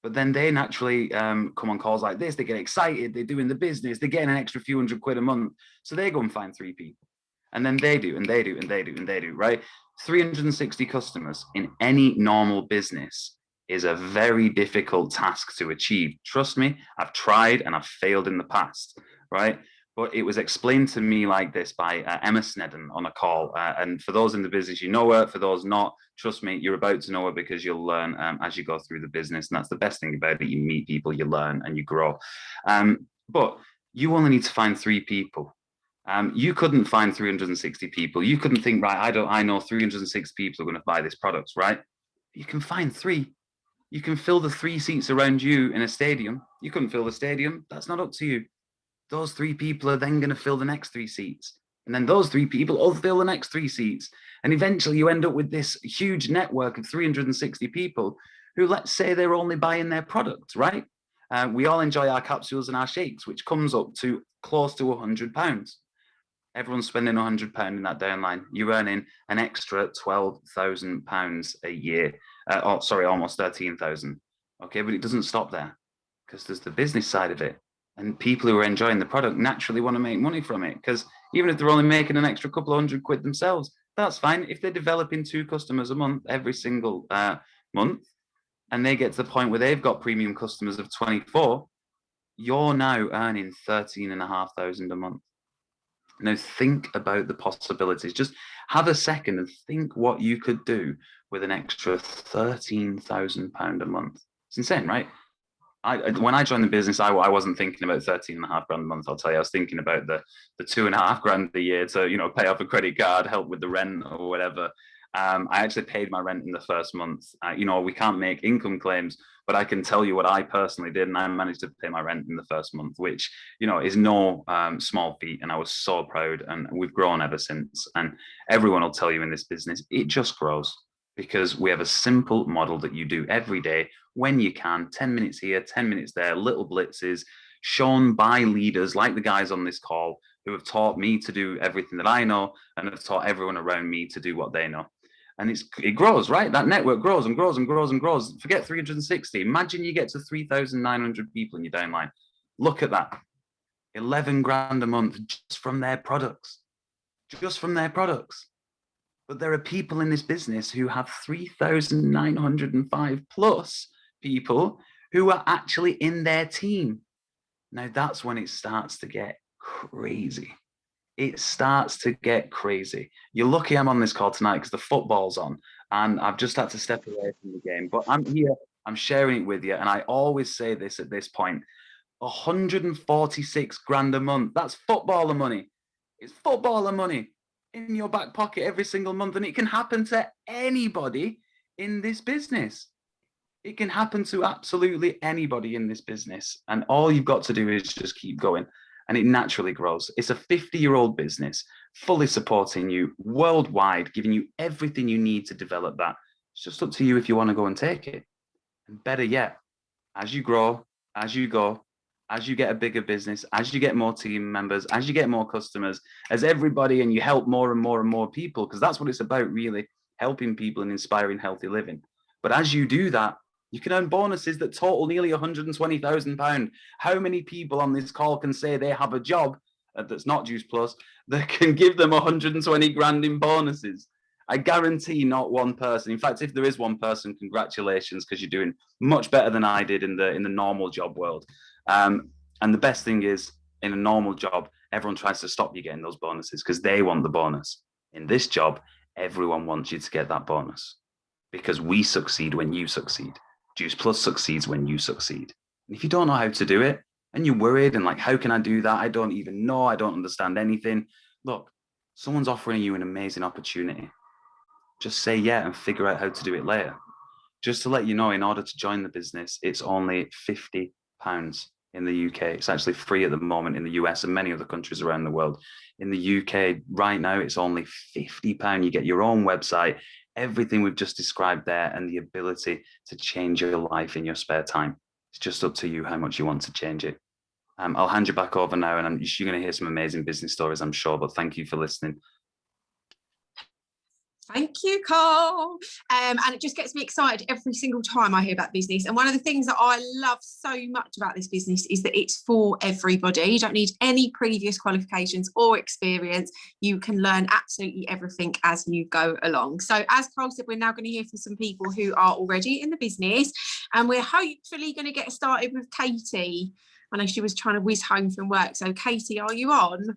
But then they naturally come on calls like this. They get excited. They're doing the business. They're getting an extra few hundred quid a month. So they go and find 3 people. And then they do, and they do, and they do, and they do, right? 360 customers in any normal business is a very difficult task to achieve. Trust me, I've tried and I've failed in the past, right? But it was explained to me like this by Emma Snedden on a call. And for those in the business, you know her. For those not, trust me, you're about to know her, because you'll learn as you go through the business. And that's the best thing about it. You meet people, you learn, and you grow. But you only need to find 3 people. You couldn't find 360 people. You couldn't think, right, I know 306 people are going to buy this product, right? You can find 3. You can fill the 3 seats around you in a stadium. You couldn't fill the stadium. That's not up to you. Those 3 people are then going to fill the next 3 seats. And then those 3 people will fill the next 3 seats. And eventually you end up with this huge network of 360 people who, let's say, they're only buying their product, right? We all enjoy our capsules and our shakes, which comes up to close to £100. Everyone's spending £100 in that downline. You're earning an extra £12,000 a year. Almost 13,000. Okay, but it doesn't stop there, because there's the business side of it. And people who are enjoying the product naturally want to make money from it, because even if they're only making an extra couple of £100 themselves, that's fine. If they're developing 2 customers a month, every single month, and they get to the point where they've got premium customers of 24, you're now earning 13,500 a month. Now think about the possibilities. Just have a second and think what you could do with an extra £13,000 a month. It's insane, right? When I joined the business, I wasn't thinking about 13,500 a month. I'll tell you, I was thinking about the 2.5 grand a year to, you know, pay off a credit card, help with the rent or whatever. I actually paid my rent in the first month. You know, we can't make income claims, but I can tell you what I personally did, and I managed to pay my rent in the first month, which, you know, is no small feat. And I was so proud, and we've grown ever since. And everyone will tell you in this business, it just grows because we have a simple model that you do every day when you can, 10 minutes here, 10 minutes there, little blitzes shown by leaders like the guys on this call who have taught me to do everything that I know and have taught everyone around me to do what they know. And it grows, right? That network grows and grows and grows and grows. Forget 360. Imagine you get to 3,900 people in your downline. Look at that. 11 grand a month just from their products. Just from their products. But there are people in this business who have 3,905 plus people who are actually in their team. Now that's when it starts to get crazy. It starts to get crazy. You're lucky I'm on this call tonight because the football's on and I've just had to step away from the game, but I'm here, I'm sharing it with you. And I always say this at this point, 146 grand a month. That's footballer money. It's footballer money in your back pocket every single month. And it can happen to anybody in this business. It can happen to absolutely anybody in this business. And all you've got to do is just keep going. And it naturally grows. It's a 50-year-old business, fully supporting you worldwide, giving you everything you need to develop that. It's just up to you if you want to go and take it. And better yet, as you grow, as you go, as you get a bigger business, as you get more team members, as you get more customers, as everybody, and you help more and more and more people, because that's what it's about, really, helping people and inspiring healthy living. But as you do that, you can earn bonuses that total nearly £120,000. How many people on this call can say they have a job that's not Juice Plus that can give them 120 grand in bonuses? I guarantee not one person. In fact, if there is one person, congratulations, because you're doing much better than I did in the normal job world. And the best thing is, in a normal job, everyone tries to stop you getting those bonuses because they want the bonus. In this job, everyone wants you to get that bonus because we succeed when you succeed. Juice Plus succeeds when you succeed. And if you don't know how to do it and you're worried and like, how can I do that? I don't even know. I don't understand anything. Look, someone's offering you an amazing opportunity. Just say yeah and figure out how to do it later. Just to let you know, in order to join the business, it's only £50 in the UK. It's actually free at the moment in the US and many other countries around the world. In the UK right now, it's only £50. You get your own website, everything we've just described there, and the ability to change your life in your spare time. It's just up to you how much you want to change it. I'll hand you back over now, and you're going to hear some amazing business stories, I'm sure, but thank you for listening. Thank you, Carl. And it just gets me excited every single time I hear about business. And one of the things that I love so much about this business is that it's for everybody. You don't need any previous qualifications or experience. You can learn absolutely everything as you go along. So as Carl said, we're now going to hear from some people who are already in the business, and we're hopefully going to get started with Katie. I know she was trying to whiz home from work. So Katie, are you on?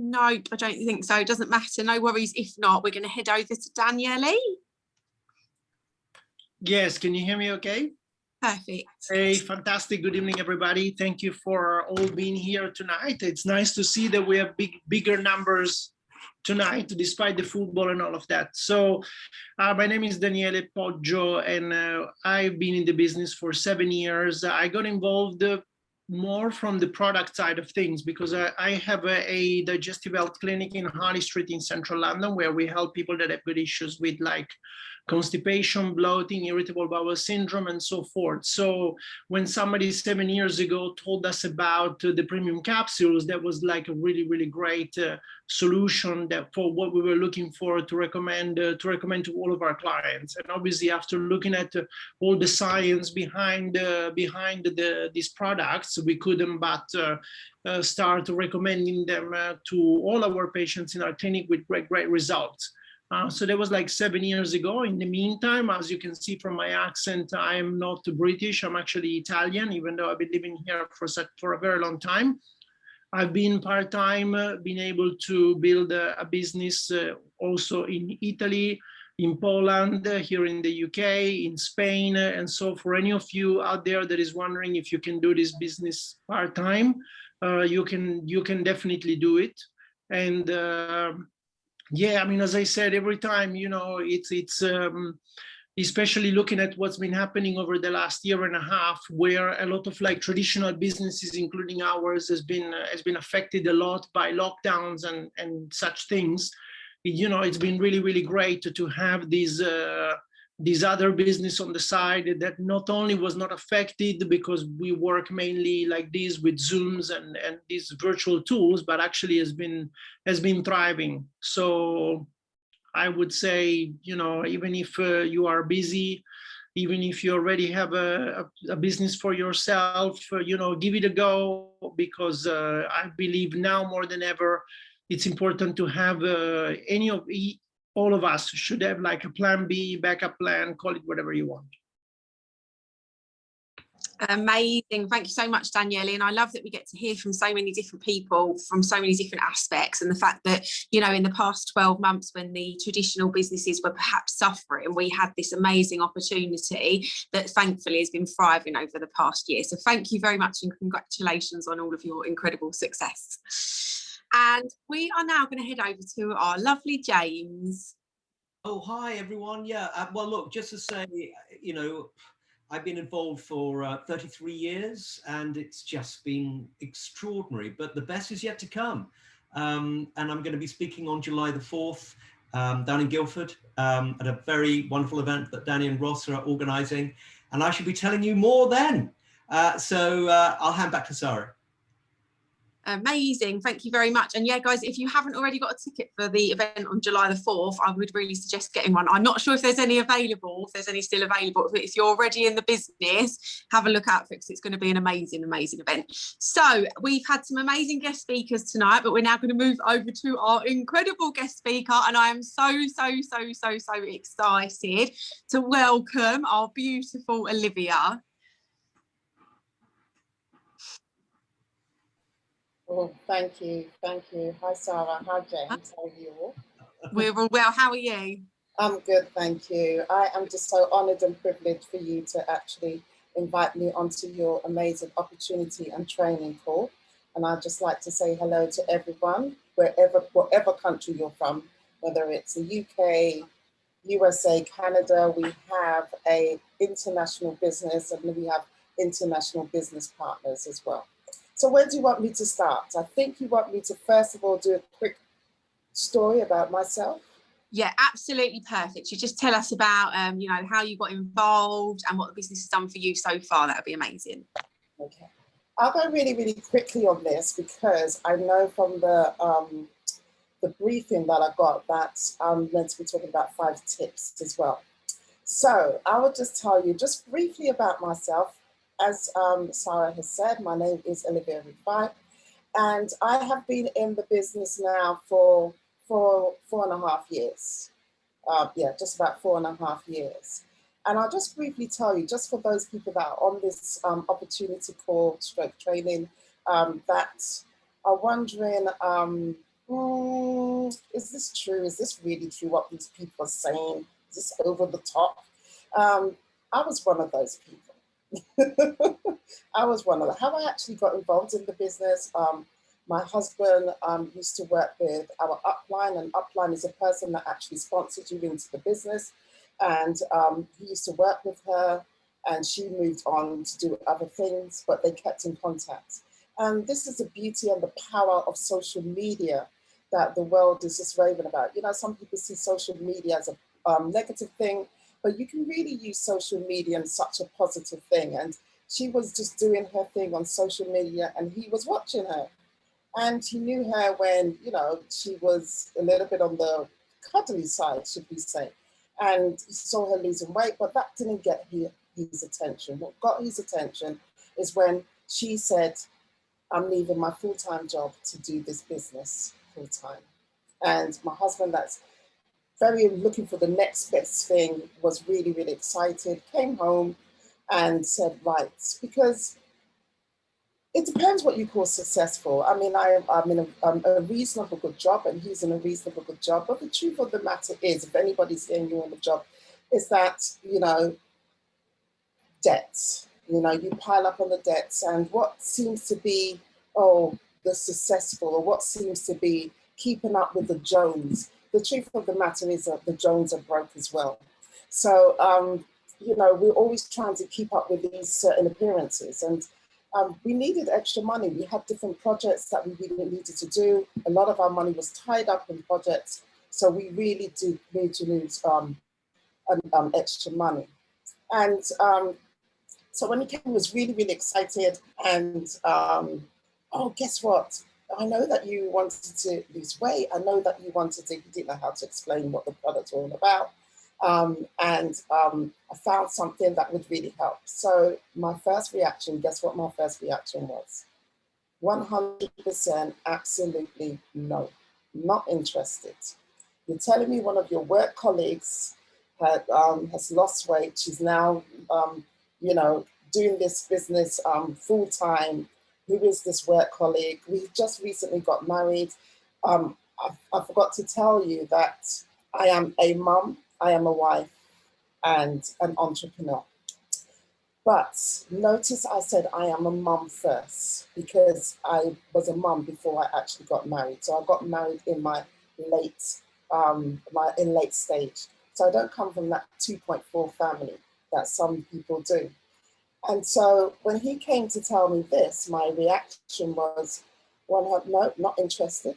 No, I don't think so. It doesn't matter. No worries. If not, we're going to head over to Daniele. Yes, can you hear me okay? Perfect. Hey, fantastic. Good evening, everybody. Thank you for all being here tonight. It's nice to see that we have bigger numbers tonight, despite the football and all of that. So my name is Daniele Poggio, and I've been in the business for 7 years. I got involved more from the product side of things because I have a digestive health clinic in Harley Street in central London, where we help people that have got issues with like constipation, bloating, irritable bowel syndrome, and so forth. So when somebody 7 years ago told us about the premium capsules, that was like a really, really great solution that for what we were looking for to recommend to all of our clients. And obviously, after looking at all the science behind these products, we couldn't but start recommending them to all our patients in our clinic with great results. So that was like 7 years ago. In the meantime, as you can see from my accent, I am not British, I'm actually Italian, even though I've been living here for a very long time. I've been part-time, been able to build a business also in Italy, in Poland, here in the UK, in Spain. And so for any of you out there that is wondering if you can do this business part-time, you can definitely do it. And yeah, I mean, as I said, every time, you know, it's especially looking at what's been happening over the last year and a half, where a lot of like traditional businesses, including ours, has been affected a lot by lockdowns and such things. You know, it's been really great to have these other business on the side that not only was not affected because we work mainly like this with Zooms and these virtual tools, but actually has been thriving. So I would say, you know, even if you are busy, even if you already have a business for yourself, you know, give it a go, because I believe now more than ever, it's important to have all of us should have like a plan B, backup plan, call it whatever you want. Amazing. Thank you so much, Daniele. And I love that we get to hear from so many different people from so many different aspects, and the fact that, you know, in the past 12 months when the traditional businesses were perhaps suffering, we had this amazing opportunity that thankfully has been thriving over the past year. So thank you very much and congratulations on all of your incredible success. And we are now going to head over to our lovely James. Oh, hi, everyone. Yeah, well, look, just to say, you know, I've been involved for 33 years and it's just been extraordinary, but the best is yet to come. And I'm going to be speaking on July the 4th down in Guildford at a very wonderful event that Danny and Ross are organising. And I should be telling you more then. So I'll hand back to Sara. Amazing, thank you very much. And yeah, guys, if you haven't already got a ticket for the event on July the 4th, I would really suggest getting one. I'm not sure if there's any available, if there's any still available, but if you're already in the business, have a look out for it, because it's going to be an amazing event. So we've had some amazing guest speakers tonight, but we're now going to move over to our incredible guest speaker, and I am so excited to welcome our beautiful Olivia. Oh, thank you. Hi, Sara. Hi, James. How are you all? We're all well. How are you? I'm good, thank you. I am just so honoured and privileged for you to actually invite me onto your amazing opportunity and training call. And I'd just like to say hello to everyone, whatever country you're from, whether it's the UK, USA, Canada. We have an international business and we have international business partners as well. So where do you want me to start? I think you want me to first of all do a quick story about myself. Yeah, absolutely perfect. You just tell us about, you know, how you got involved and what the business has done for you so far. That would be amazing. Okay, I'll go really quickly on this because I know from the briefing that I got that I'm meant to be talking about 5 tips as well. So I will just tell you just briefly about myself. As Sara has said, my name is Olivia Rufai, and I have been in the business now for 4.5 years. Yeah, just about 4.5 years. And I'll just briefly tell you, just for those people that are on this opportunity call, stroke training, that are wondering, is this true? Is this really true what these people are saying? Is this over the top? I was one of those people. I was one of them. How I actually got involved in the business, my husband used to work with our upline, and upline is a person that actually sponsored you into the business. And he used to work with her, and she moved on to do other things, but they kept in contact. And this is the beauty and the power of social media that the world is just raving about. You know, some people see social media as a negative thing, but you can really use social media in such a positive thing. And she was just doing her thing on social media and he was watching her. And he knew her when, you know, she was a little bit on the cuddly side, should we say. And he saw her losing weight, but that didn't get his attention. What got his attention is when she said, I'm leaving my full-time job to do this business full-time. And my husband, that's very looking for the next best thing, was really, really excited, came home and said, right, because it depends what you call successful. I mean, I'm in a reasonable good job and he's in a reasonable good job. But the truth of the matter is, if anybody's hearing you on the job, is that, you know, debts, you know, you pile up on the debts, and what seems to be, oh, the successful, or what seems to be keeping up with the Jones. The truth of the matter is that the Jones are broke as well. So, you know, we're always trying to keep up with these certain appearances, and we needed extra money. We had different projects that we really needed to do. A lot of our money was tied up in projects, so we really did need to lose extra money. And so when he came, he was really, really excited. And oh, guess what? I know that you wanted to lose weight. I know that you wanted to, he didn't know how to explain what the products were all about. I found something that would really help. So my first reaction, guess what my first reaction was? 100% absolutely no, not interested. You're telling me one of your work colleagues has lost weight. She's now, you know, doing this business full time. Who is this work colleague? We just recently got married. I forgot to tell you that I am a mum, I am a wife, and an entrepreneur. But notice I said I am a mum first, because I was a mum before I actually got married. So I got married in my late stage. So I don't come from that 2.4 family that some people do. And so when he came to tell me this, my reaction was, well, no, not interested.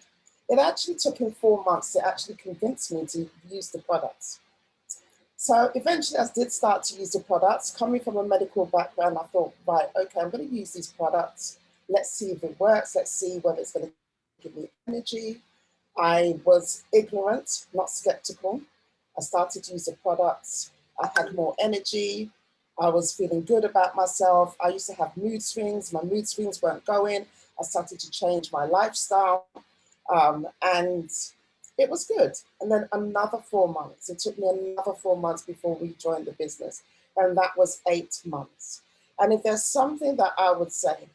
It actually took him 4 months to actually convince me to use the products. So eventually I did start to use the products. Coming from a medical background, I thought, right, okay, I'm going to use these products. Let's see if it works. Let's see whether it's going to give me energy. I was ignorant, not skeptical. I started to use the products. I had more energy. I was feeling good about myself. I used to have mood swings. My mood swings weren't going. I started to change my lifestyle. And it was good. And then another 4 months. It took me another 4 months before we joined the business. And that was 8 months. And if there's something that I would say,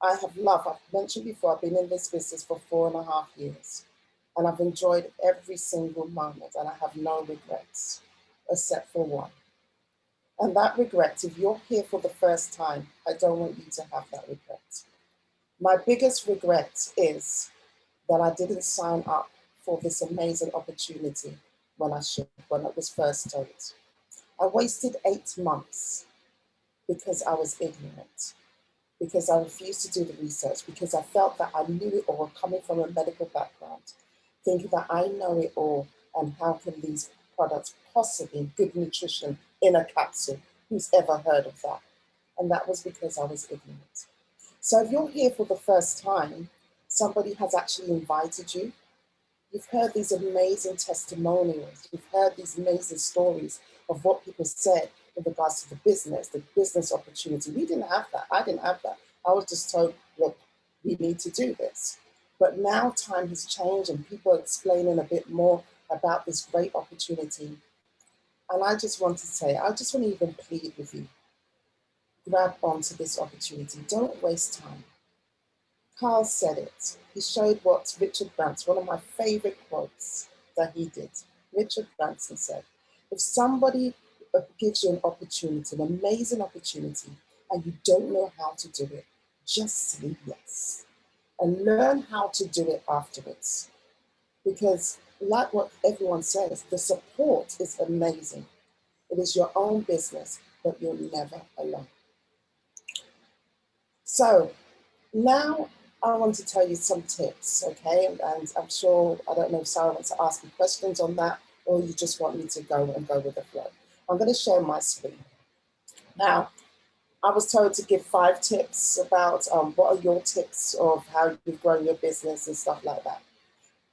I have loved, I've mentioned before, I've been in this business for 4.5 years. And I've enjoyed every single moment, and I have no regrets, except for one. And that regret, if you're here for the first time, I don't want you to have that regret. My biggest regret is that I didn't sign up for this amazing opportunity when I should, when it was first told. I wasted 8 months because I was ignorant, because I refused to do the research, because I felt that I knew it all, coming from a medical background, thinking that I know it all, and how can these products possibly, good nutrition in a capsule, who's ever heard of that? And that was because I was ignorant. So if you're here for the first time, somebody has actually invited you. You've heard these amazing testimonials. You've heard these amazing stories of what people said in regards to the business opportunity. We didn't have that. I didn't have that. I was just told, look, we need to do this. But now time has changed and people are explaining a bit more about this great opportunity. And I just want to say, I just want to even plead with you. Grab onto this opportunity. Don't waste time. Carl said it. He showed what Richard Branson, one of my favorite quotes that he did. Richard Branson said, if somebody gives you an opportunity, an amazing opportunity, and you don't know how to do it, just say yes. And learn how to do it afterwards. Because like what everyone says, the support is amazing. It is your own business, but you're never alone. So now I want to tell you some tips, okay? And I'm sure, I don't know if Sara wants to ask me questions on that, or you just want me to go with the flow. I'm going to share my screen. Now, I was told to give 5 tips about what are your tips of how you've grown your business and stuff like that.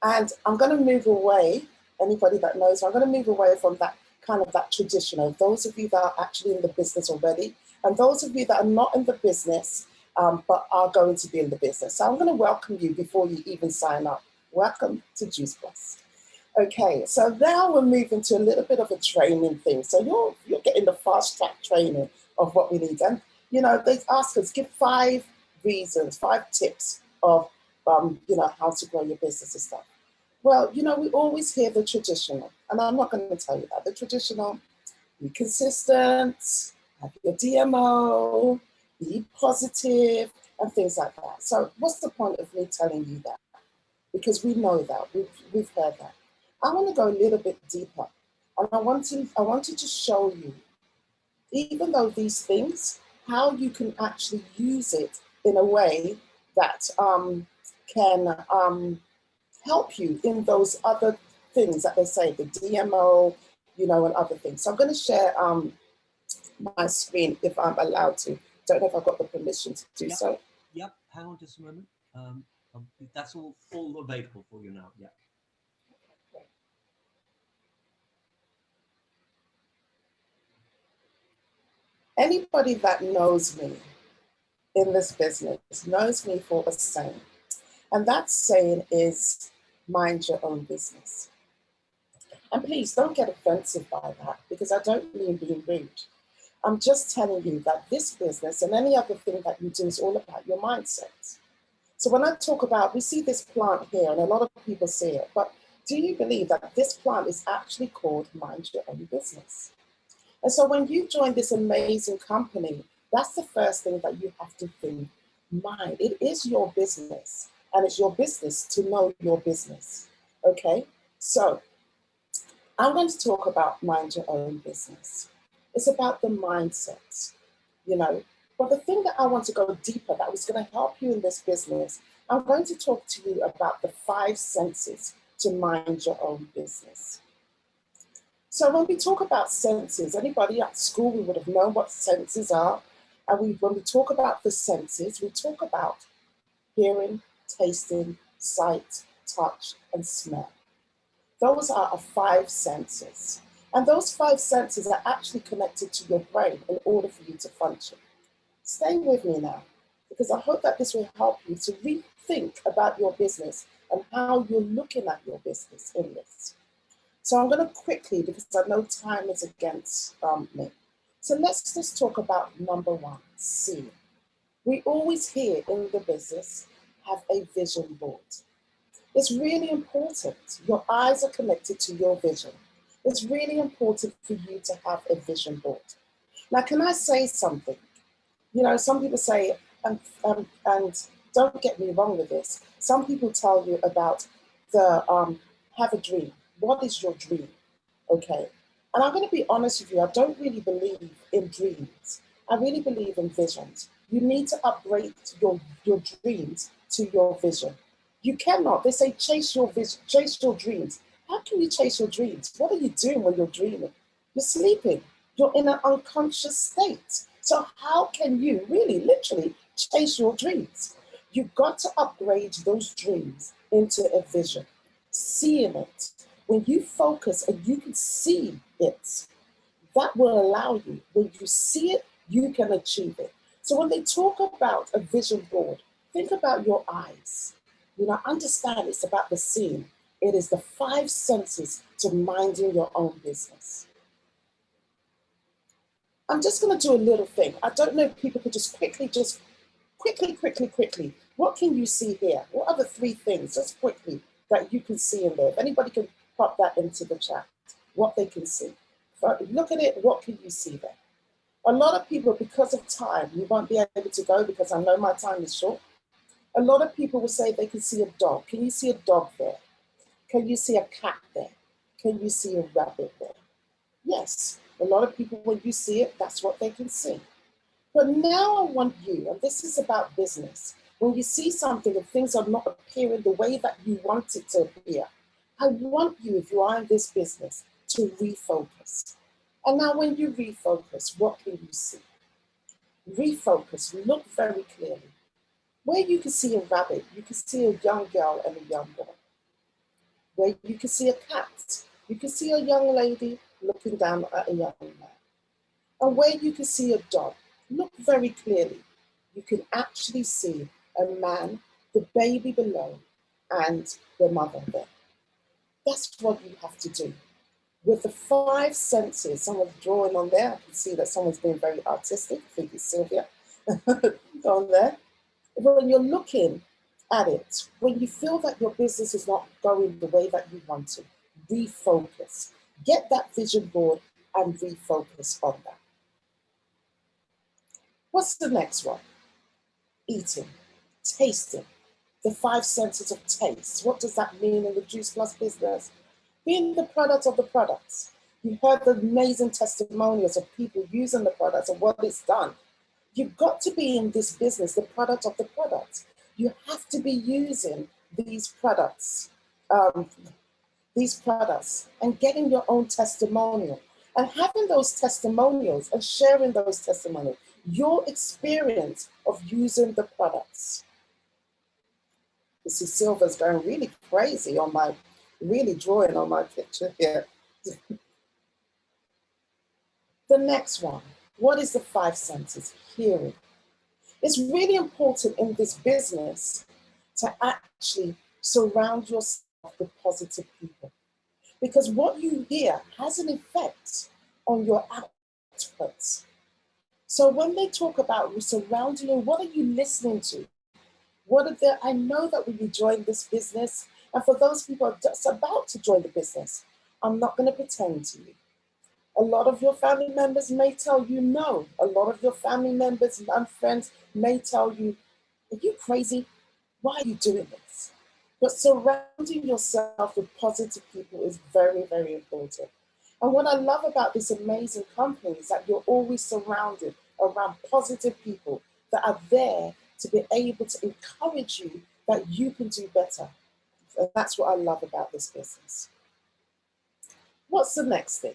And I'm going to move away, anybody that knows, I'm going to move away from that kind of that traditional. Those of you that are actually in the business already, and those of you that are not in the business, but are going to be in the business. So I'm going to welcome you before you even sign up. Welcome to Juice Plus. Okay, so now we're moving to a little bit of a training thing. So you're getting the fast track training of what we need. And, you know, they ask us, give 5 reasons, 5 tips of, you know, how to grow your business and stuff. Well, you know, we always hear the traditional, and I'm not going to tell you that. The traditional, be consistent, have your DMO, be positive, and things like that. So what's the point of me telling you that? Because we know that, we've heard that. I want to go a little bit deeper, and I want to show you, even though these things, how you can actually use it in a way that can help you in those other things that they say, the DMO, you know, and other things. So I'm going to share my screen if I'm allowed to. Don't know if I've got the permission to do so. Yep, hang on just a moment. That's all available for you now. Yeah. Anybody that knows me in this business knows me for a saying. And that saying is, mind your own business. And please don't get offensive by that, because I don't mean being rude. I'm just telling you that this business and any other thing that you do is all about your mindset. So when I talk about, we see this plant here and a lot of people see it, but do you believe that this plant is actually called Mind Your Own Business? And so when you join this amazing company, that's the first thing that you have to think, mind. It is your business, and it's your business to know your business, okay? So I'm going to talk about mind your own business. It's about the mindset, you know. But the thing that I want to go deeper, that was going to help you in this business, I'm going to talk to you about the 5 senses to mind your own business. So when we talk about senses, anybody at school, we would have known what senses are. And when we talk about the senses, we talk about hearing, tasting, sight, touch, and smell. Those are our 5 senses. And those 5 senses are actually connected to your brain in order for you to function. Stay with me now, because I hope that this will help you to rethink about your business and how you're looking at your business in this. So I'm going to quickly, because I know time is against me. So let's just talk about number 1, seeing. We always hear in the business, have a vision board. It's really important. Your eyes are connected to your vision. It's really important for you to have a vision board. Now, can I say something? You know, some people say, and don't get me wrong with this, some people tell you about the have a dream. What is your dream? Okay. And I'm going to be honest with you, I don't really believe in dreams. I really believe in visions. You need to upgrade your dreams to your vision. You cannot. They say chase your vision, chase your dreams. How can you chase your dreams? What are you doing when you're dreaming? You're sleeping. You're in an unconscious state. So how can you really, literally chase your dreams? You've got to upgrade those dreams into a vision, seeing it. When you focus and you can see it, that will allow you, when you see it, you can achieve it. So when they talk about a vision board, think about your eyes. You know, understand it's about the seeing. It is the 5 senses to minding your own business. I'm just going to do a little thing. I don't know if people could just quickly. What can you see here? What are the 3 things, just quickly, that you can see in there? If anybody can pop that into the chat, what they can see. Look at it, what can you see there? A lot of people, because of time, you won't be able to go because I know my time is short. A lot of people will say they can see a dog. Can you see a dog there? Can you see a cat there? Can you see a rabbit there? Yes, a lot of people, when you see it, that's what they can see. But now I want you, and this is about business, when you see something and things are not appearing the way that you want it to appear, I want you, if you are in this business, to refocus. And now when you refocus, what can you see? Refocus, look very clearly. Where you can see a rabbit, you can see a young girl and a young boy. Where you can see a cat, you can see a young lady looking down at a young man. And where you can see a dog, look very clearly. you can actually see a man, the baby below, and the mother there. That's what you have to do. With the 5 senses, someone's drawing on there. I can see that someone's being very artistic. I think it's Sylvia on there. When you're looking at it, when you feel that your business is not going the way that you want to, refocus. Get that vision board and refocus on that. What's the next one? Eating, tasting, the 5 senses of taste. What does that mean in the Juice Plus business? Being the product of the products. You heard the amazing testimonials of people using the products and what it's done. You've got to be in this business, the product of the products. You have to be using these products and getting your own testimonial and having those testimonials and sharing those testimonials, your experience of using the products. You see, Silva's going really crazy on my, really drawing on my picture here. The next one, what is the 5 senses? Hearing. It's really important in this business to actually surround yourself with positive people, because what you hear has an effect on your outputs. So when they talk about surrounding you, what are you listening to? What are the, I know that when you join this business, and for those people who are just about to join the business, I'm not going to pretend to you. A lot of your family members may tell you no. A lot of your family members and friends may tell you, are you crazy? Why are you doing this? But surrounding yourself with positive people is very, very important. And what I love about this amazing company is that you're always surrounded around positive people that are there to be able to encourage you that you can do better. And that's what I love about this business. What's the next thing?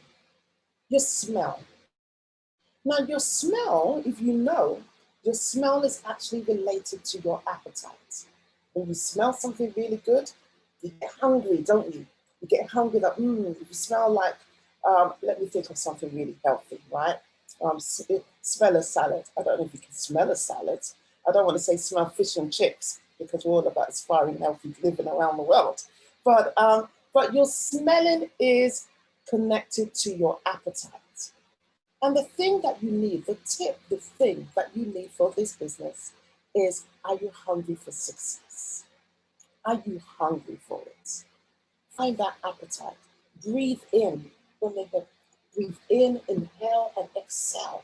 Your smell. Now your smell, if you know, your smell is actually related to your appetite. When you smell something really good, you get hungry, don't you? You get hungry that, if you smell like, let me think of something really healthy, right? Smell a salad. I don't know if you can smell a salad. I don't want to say smell fish and chips because we're all about aspiring healthy living around the world. But your smelling is connected to your appetite. And the thing that you need, the thing that you need for this business is, are you hungry for success? Are you hungry for it? Find that appetite. Breathe in. Breathe in, inhale, and exhale.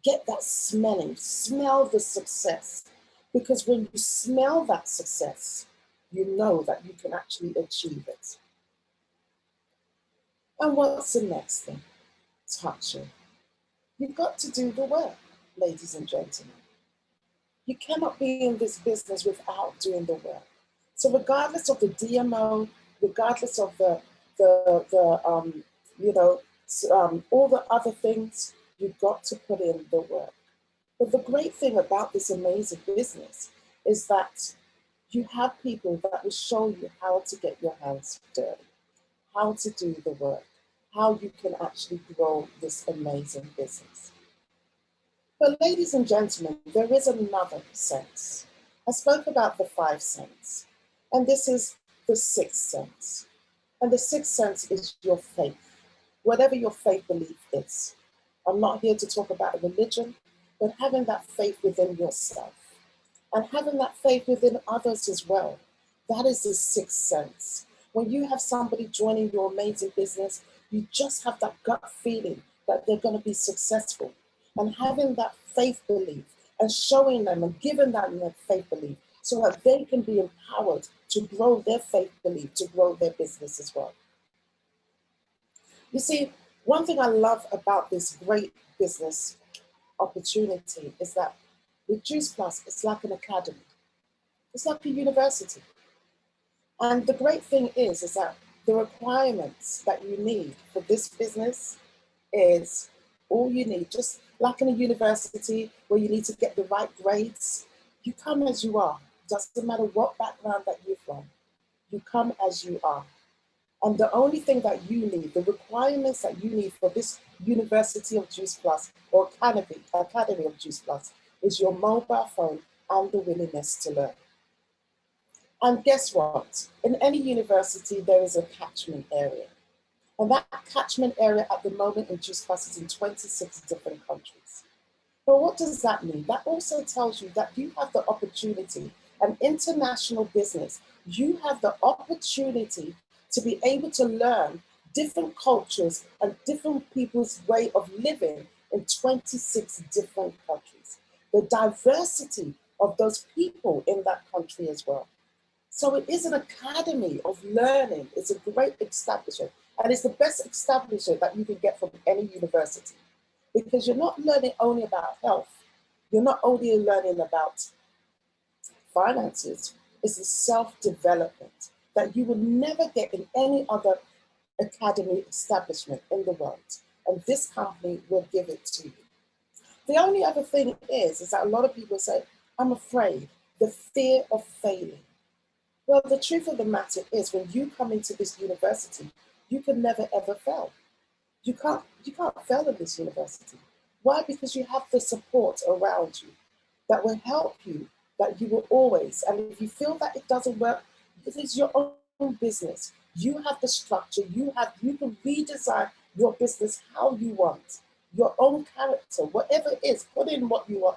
Get that smelling. Smell the success. Because when you smell that success, you know that you can actually achieve it. And what's the next thing? Touching. You've got to do the work, ladies and gentlemen. You cannot be in this business without doing the work. So regardless of the DMO, regardless of all the other things, you've got to put in the work. But the great thing about this amazing business is that you have people that will show you how to get your hands dirty, how to do the work, how you can actually grow this amazing business. But ladies and gentlemen, there is another sense. I spoke about the 5 senses, and this is the 6th sense. And the 6th sense is your faith, whatever your faith belief is. I'm not here to talk about religion, but having that faith within yourself and having that faith within others as well. That is the 6th sense. When you have somebody joining your amazing business, you just have that gut feeling that they're going to be successful. And having that faith belief and showing them and giving them that faith belief so that they can be empowered to grow their faith belief, to grow their business as well. You see, one thing I love about this great business opportunity is that with Juice Plus, it's like an academy. It's like a university. And the great thing is that the requirements that you need for this business is all you need, just like in a university where you need to get the right grades. You come as you are. Doesn't matter what background that you're from. You come as you are. And the only thing that you need, the requirements that you need for this University of Juice Plus or Academy of Juice Plus is your mobile phone and the willingness to learn. And guess what? In any university, there is a catchment area. And that catchment area at the moment in Juice Plus is in 26 different countries. But what does that mean? That also tells you that you have the opportunity, an international business, you have the opportunity to be able to learn different cultures and different people's way of living in 26 different countries. The diversity of those people in that country as well. So it is an academy of learning. It's a great establishment. And it's the best establishment that you can get from any university. Because you're not learning only about health. You're not only learning about finances. It's a self-development that you will never get in any other academy establishment in the world. And this company will give it to you. The only other thing is that a lot of people say, I'm afraid, the fear of failing. Well, the truth of the matter is when you come into this university, you can never ever fail. You can't fail in this university. Why? Because you have the support around you that will help you, that you will always, and if you feel that it doesn't work, this is your own business. You have the structure, you can redesign your business how you want, your own character, whatever it is, put in what you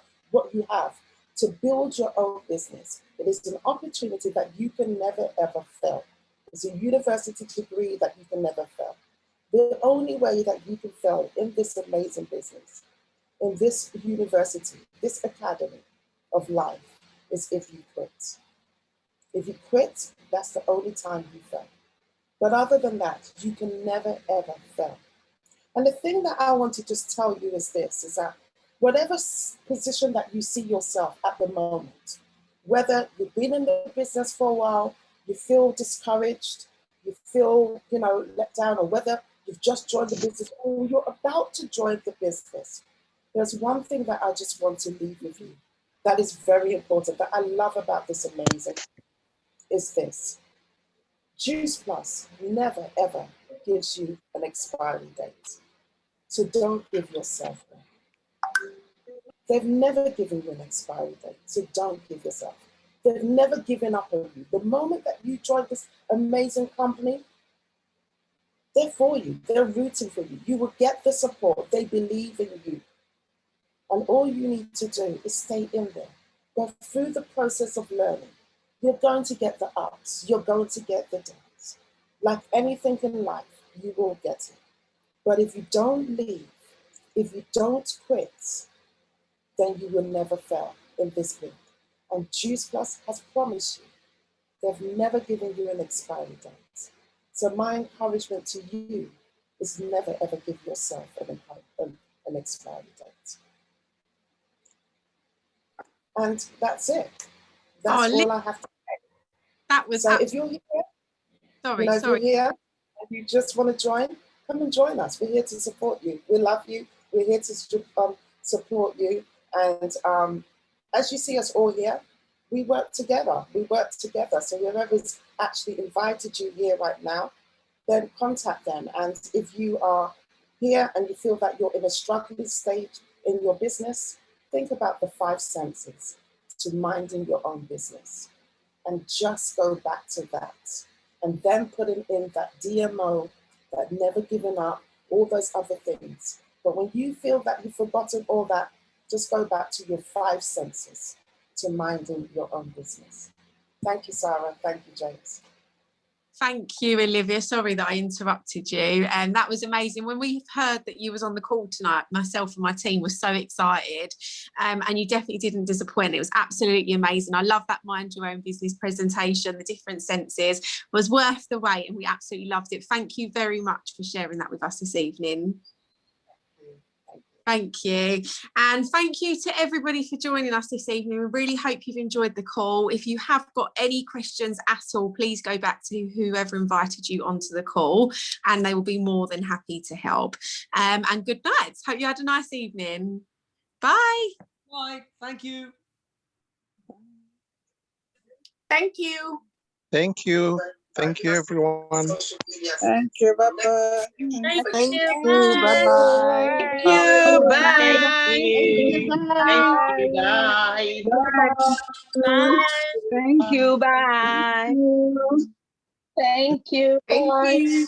have to build your own business. It is an opportunity that you can never ever fail. It's a university degree that you can never fail. The only way that you can fail in this amazing business, in this university, this academy of life, is if you quit. If you quit, that's the only time you fail. But other than that, you can never ever fail. And the thing that I want to just tell you is this, is that whatever position that you see yourself at the moment, whether you've been in the business for a while, you feel discouraged, you feel, let down, or whether you've just joined the business or you're about to join the business, there's one thing that I just want to leave with you that is very important, that I love about this amazing, is this. Juice Plus never ever gives you an expiry date. So don't give yourself one. They've never given you an expiry date, so don't give yourself. They've never given up on you. The moment that you join this amazing company, they're for you, they're rooting for you. You will get the support, they believe in you. And all you need to do is stay in there. Go through the process of learning. You're going to get the ups, you're going to get the downs. Like anything in life, you will get it. But if you don't leave, if you don't quit, then you will never fail in this field. And Juice Plus has promised you, they've never given you an expiry date. So my encouragement to you is never ever give yourself an expiry date. And that's it. That's all I have to say. That was so. If you're here, if you're here and you just want to join, come and join us. We're here to support you. We love you. We're here to support you. And as you see us all here, we work together. We work together. So whoever's actually invited you here right now, then contact them. And if you are here and you feel that you're in a struggling stage in your business, think about the 5 senses to minding your own business. And just go back to that. And then putting in that DMO, that never giving up, all those other things. But when you feel that you've forgotten all that, just go back to your 5 senses to minding your own business. Thank you, Sara. Thank you, James. Thank you, Olivia. Sorry that I interrupted you. And that was amazing. When we heard that you was on the call tonight, myself and my team were so excited. And you definitely didn't disappoint. It was absolutely amazing. I love that Mind Your Own Business presentation. The different senses was worth the wait, and we absolutely loved it. Thank you very much for sharing that with us this evening. Thank you. And thank you to everybody for joining us this evening. We really hope you've enjoyed the call. If you have got any questions at all, please go back to whoever invited you onto the call and they will be more than happy to help. And good night. Hope you had a nice evening. Bye. Bye. Thank you. Thank you. Thank you. Thank you, everyone. Thank you. Bye-bye. Thank you. Bye-bye. Thank you. Bye. Bye. Thank you. Bye. Thank you. Thank you. Bye.